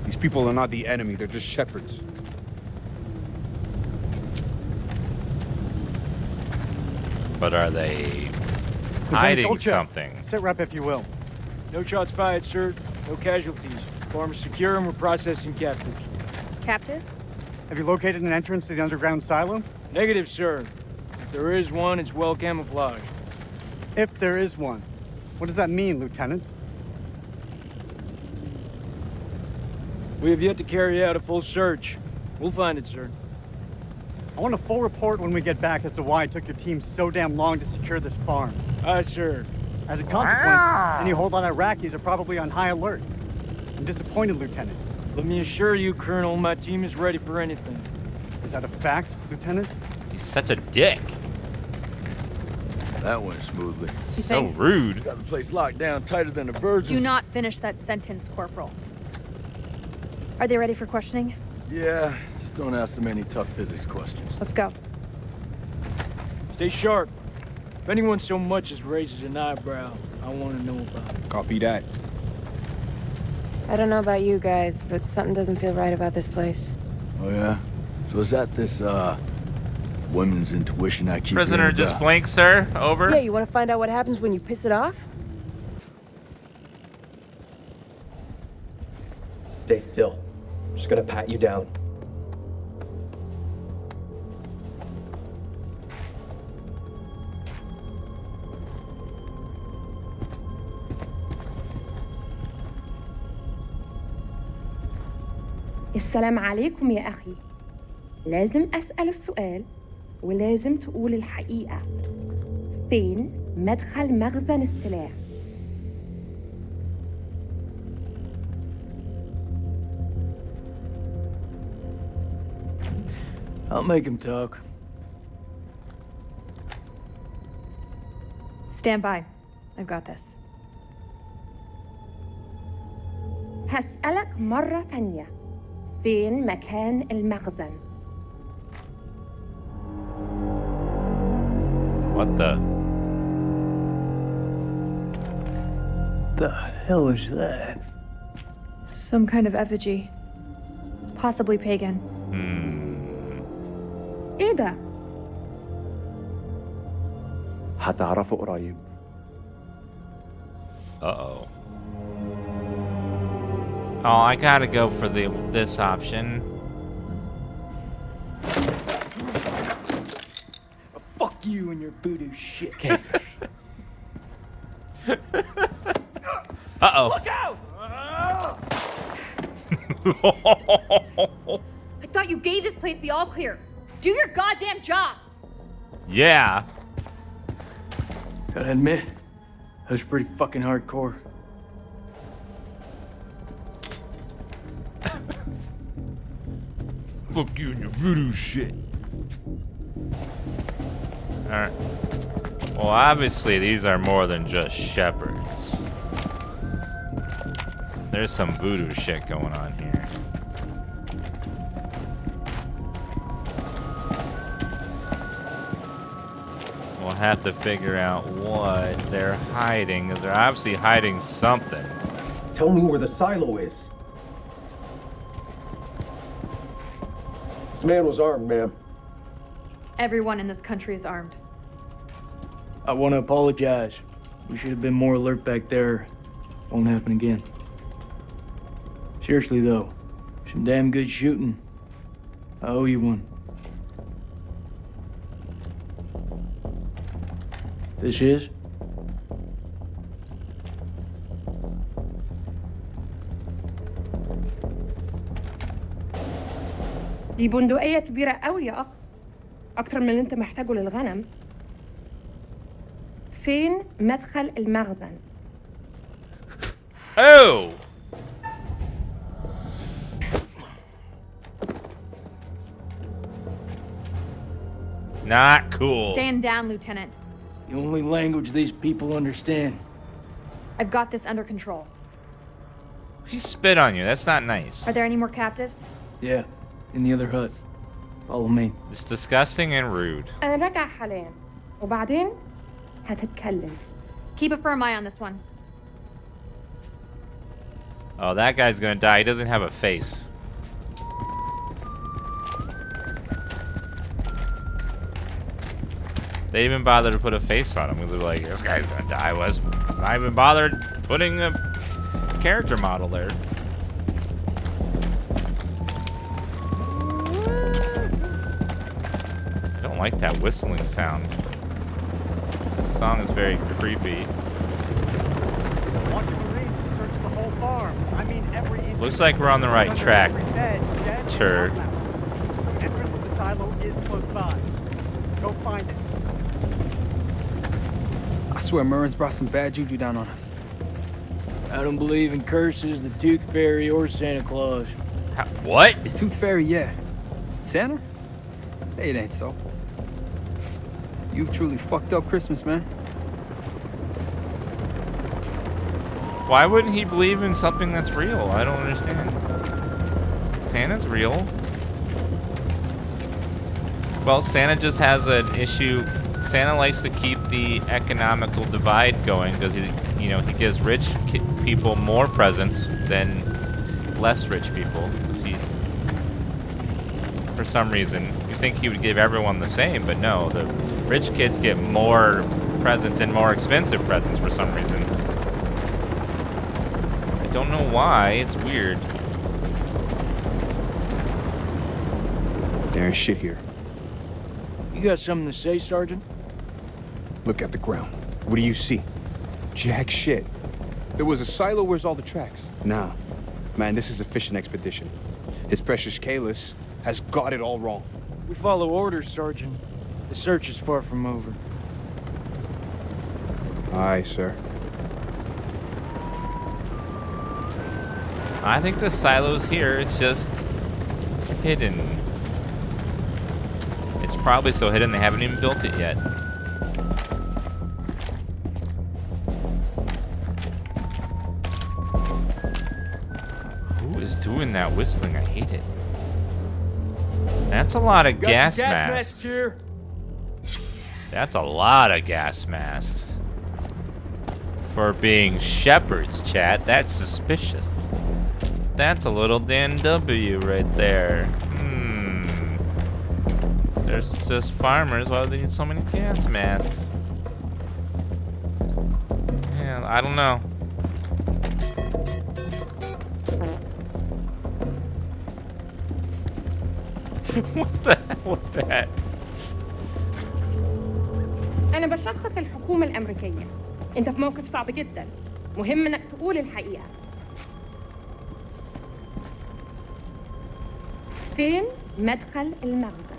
These people are not the enemy, they're just shepherds. But are they Lieutenant hiding Dolce, something? Sit rep if you will. No shots fired, sir. No casualties. Farm is secure and we're processing captives. Captives? Have you located an entrance to the underground silo? Negative, sir. If there is one, it's well camouflaged. If there is one. What does that mean, Lieutenant? We have yet to carry out a full search. We'll find it, sir. I want a full report when we get back as to why it took your team so damn long to secure this farm. Aye, sir. As a consequence, any holdout Iraqis are probably on high alert. I'm disappointed, Lieutenant. Let me assure you, Colonel, my team is ready for anything. Is that a fact, Lieutenant? He's such a dick. That went smoothly. So rude. Got the place locked down tighter than a virgin. Do not finish that sentence, Corporal. Are they ready for questioning? Yeah, just don't ask them any tough physics questions. Let's go. Stay sharp. If anyone so much as raises an eyebrow, I want to know about it. Copy that. I don't know about you guys, but something doesn't feel right about this place. Oh, yeah? So is that this, women's intuition I keep Prisoner hearing just about? blinks, sir. Over. Yeah, you want to find out what happens when you piss it off? Stay still. I'm just gonna pat you down. السلام عليكم يا أخي. لازم أسأل السؤال ولازم تقول الحقيقة. فين مدخل مخزن السلاح؟ I'll make him talk. Stand by. I've got this. هسألك مرة تانية. فين مكان المخزن؟ What the? The hell is that? Some kind of effigy. Possibly pagan. إيه ده؟ هتعرفه قريب. Uh-oh. Oh, I gotta go for this option. Fuck you and your voodoo shit. Uh-oh. Look out! I thought you gave this place the all clear. Do your goddamn jobs. Yeah. Gotta admit, that was pretty fucking hardcore. Fuck you and your voodoo shit. Alright. Well, obviously these are more than just shepherds. There's some voodoo shit going on here. We'll have to figure out what they're hiding, because they're obviously hiding something. Tell me where the silo is. This man was armed, ma'am. Everyone in this country is armed. I want to apologize. We should have been more alert back there. Won't happen again. Seriously, though, some damn good shooting. I owe you one. This is? دي بندقية كبيرة قوي يا أخ. أكتر من اللي أنت محتاجه للغنم. فين مدخل المخزن؟ Oh! Not cool. Stand down, Lieutenant. It's the only language these people understand. I've got this under control. He spit on you. That's not nice. Are there any more captives? Yeah, in the other hut. Follow me. It's disgusting and rude. أنا راجع حاليا. وبعدين هتتكلم. Keep a firm eye on this one. Oh, that guy's gonna die. He doesn't have a face. They even bothered to put a face on him because they're like, this guy's gonna die. Was not even bothered putting a character model there. I don't like that whistling sound. This song is very creepy. Want your Marines to search the whole farm. I mean every inch. Looks like we're on the right track. Every bed, shed, and Sure. outhouse. The entrance to the silo is close by. Go find it. I swear Merrin's brought some bad juju down on us. I don't believe in curses, the Tooth Fairy, or Santa Claus. What? The Tooth Fairy, yeah. Santa? Say it ain't so. You've truly fucked up Christmas, man. Why wouldn't he believe in something that's real? I don't understand. Santa's real. Well, Santa just has an issue. Santa likes to keep the economical divide going because he gives rich people more presents than less rich people. 'Cause for some reason, you think he would give everyone the same, but no, the rich kids get more presents and more expensive presents for some reason. I don't know why. It's weird. There ain't shit here. You got something to say, Sergeant? Look at the ground. What do you see? Jack shit. There was a silo. Where's all the tracks? Nah. Man, this is a fishing expedition. His precious Kalis has got it all wrong. We follow orders, Sergeant. The search is far from over. Aye, sir. I think the silo's here. It's just hidden. It's probably so hidden they haven't even built it yet. Who is doing that whistling? I hate it. That's a lot of gas masks. Here. That's a lot of gas masks. For being shepherds, chat. That's suspicious. That's a little Dan W right there. There's just farmers. Why do they need so many gas masks? Yeah, I don't know. What the hell was that? أنا بشخص الحكومة الأمريكية. أنت في موقف صعب جدا. مهم إنك تقول الحقيقة. فين مدخل المخزن؟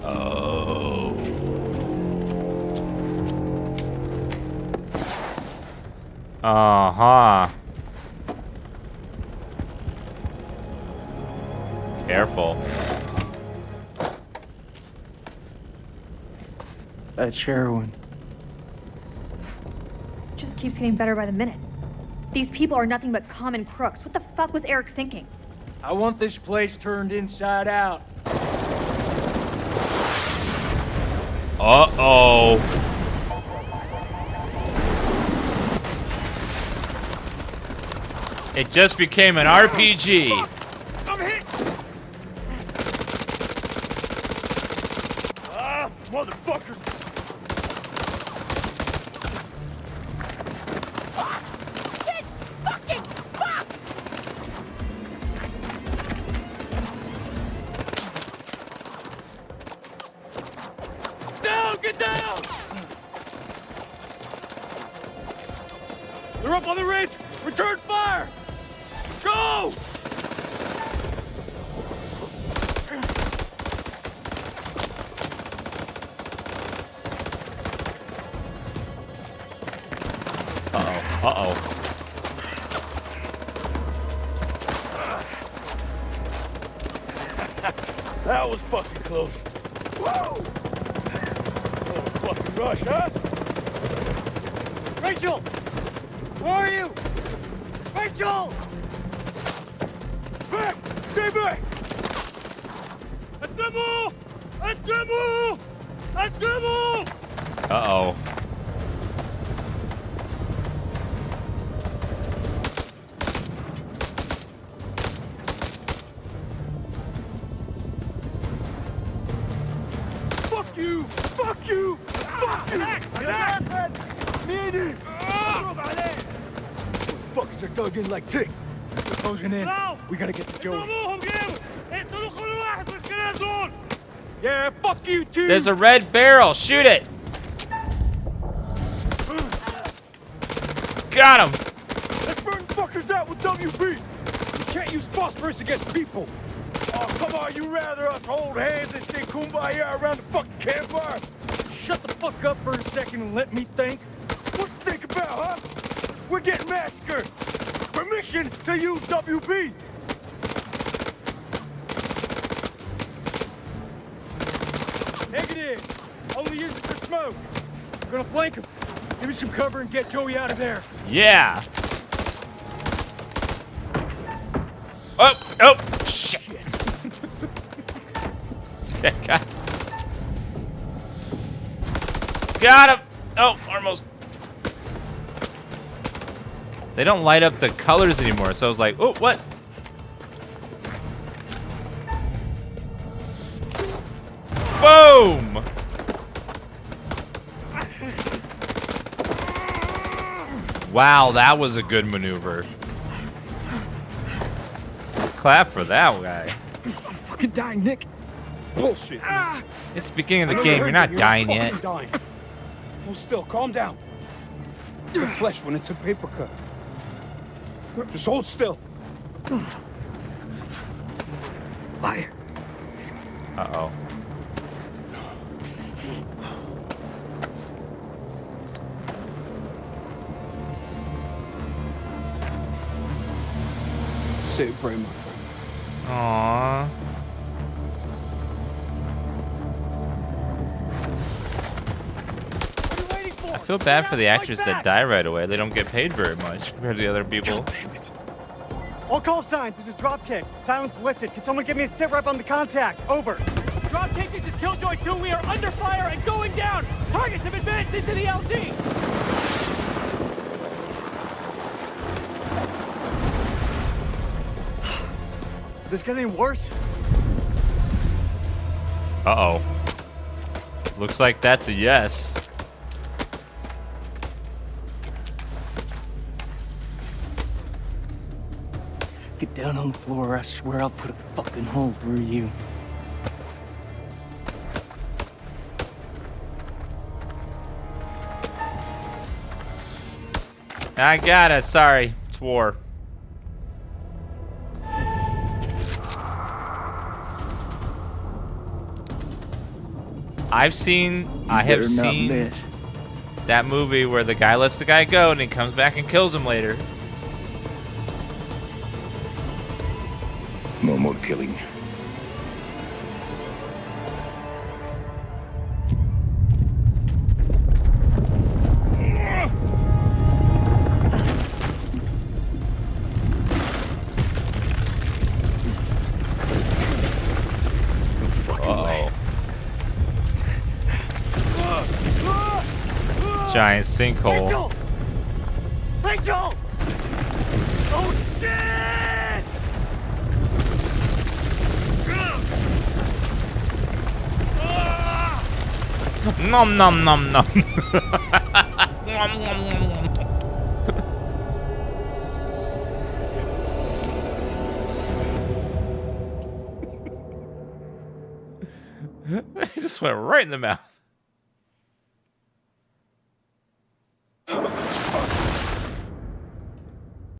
Oh. Uh-huh. That's heroin. Just keeps getting better by the minute. These people are nothing but common crooks. What the fuck was Eric thinking? I want this place turned inside out. Uh-oh. It just became an RPG. I'm hit! Ah, motherfuckers! Shit! Fucking fuck! Down! Get down! They're up on the ridge! Return fire! Go! Uh-oh. Uh-oh. That was fucking close. Whoa! What a fucking rush, huh? Rachel! Where are you? Rachel! Back! Stay back! الدمو! الدمو! الدمو! Uh-oh. Fuck you! Fuck you! Fuck you! Me and you! Motherfuckers are dug in like ticks. We're closing in. We gotta get to Joey. Yeah, fuck you too! There's a red barrel. Shoot it. Got him. Let's burn fuckers out with WB. You can't use phosphorus against people. Oh, come on, you rather us hold hands and say kumbaya around the fucking campfire? Shut the fuck up for a second and let me think. What's to think about, huh? We're getting massacred. Permission to use WB. Negative. Only use it for smoke. I'm gonna flank him. Give me some cover and get Joey out of there. Yeah. Oh, oh, shit. Got him. Oh, almost. They don't light up the colors anymore, so I was like, oh, what? Boom! Wow, that was a good maneuver. Clap for that guy. I'm fucking dying, Nick. Bullshit. It's the beginning of the game. You're not dying yet. Dying. Hold still. Calm down. It's flesh when it's a paper cut. Just hold still. Liar. Uh-oh. Say a prayer, my friend. Aww. I feel bad for the actors that die right away. They don't get paid very much compared to the other people. All call signs. This is Dropkick. Silence lifted. Can someone give me a sit rep on the contact? Over. Dropkick, this is Killjoy 2. We are under fire and going down. Targets have advanced into the LZ. This get any worse? Uh-oh. Looks like that's a yes. Get down on the floor, or I swear I'll put a fucking hole through you. I got it. Sorry. It's war. I have seen that movie where the guy lets the guy go and he comes back and kills him later. No more killing. giant sinkhole. Rachel! Oh shit! Nom nom nom nom. Nom nom nom nom. It just went right in the mouth.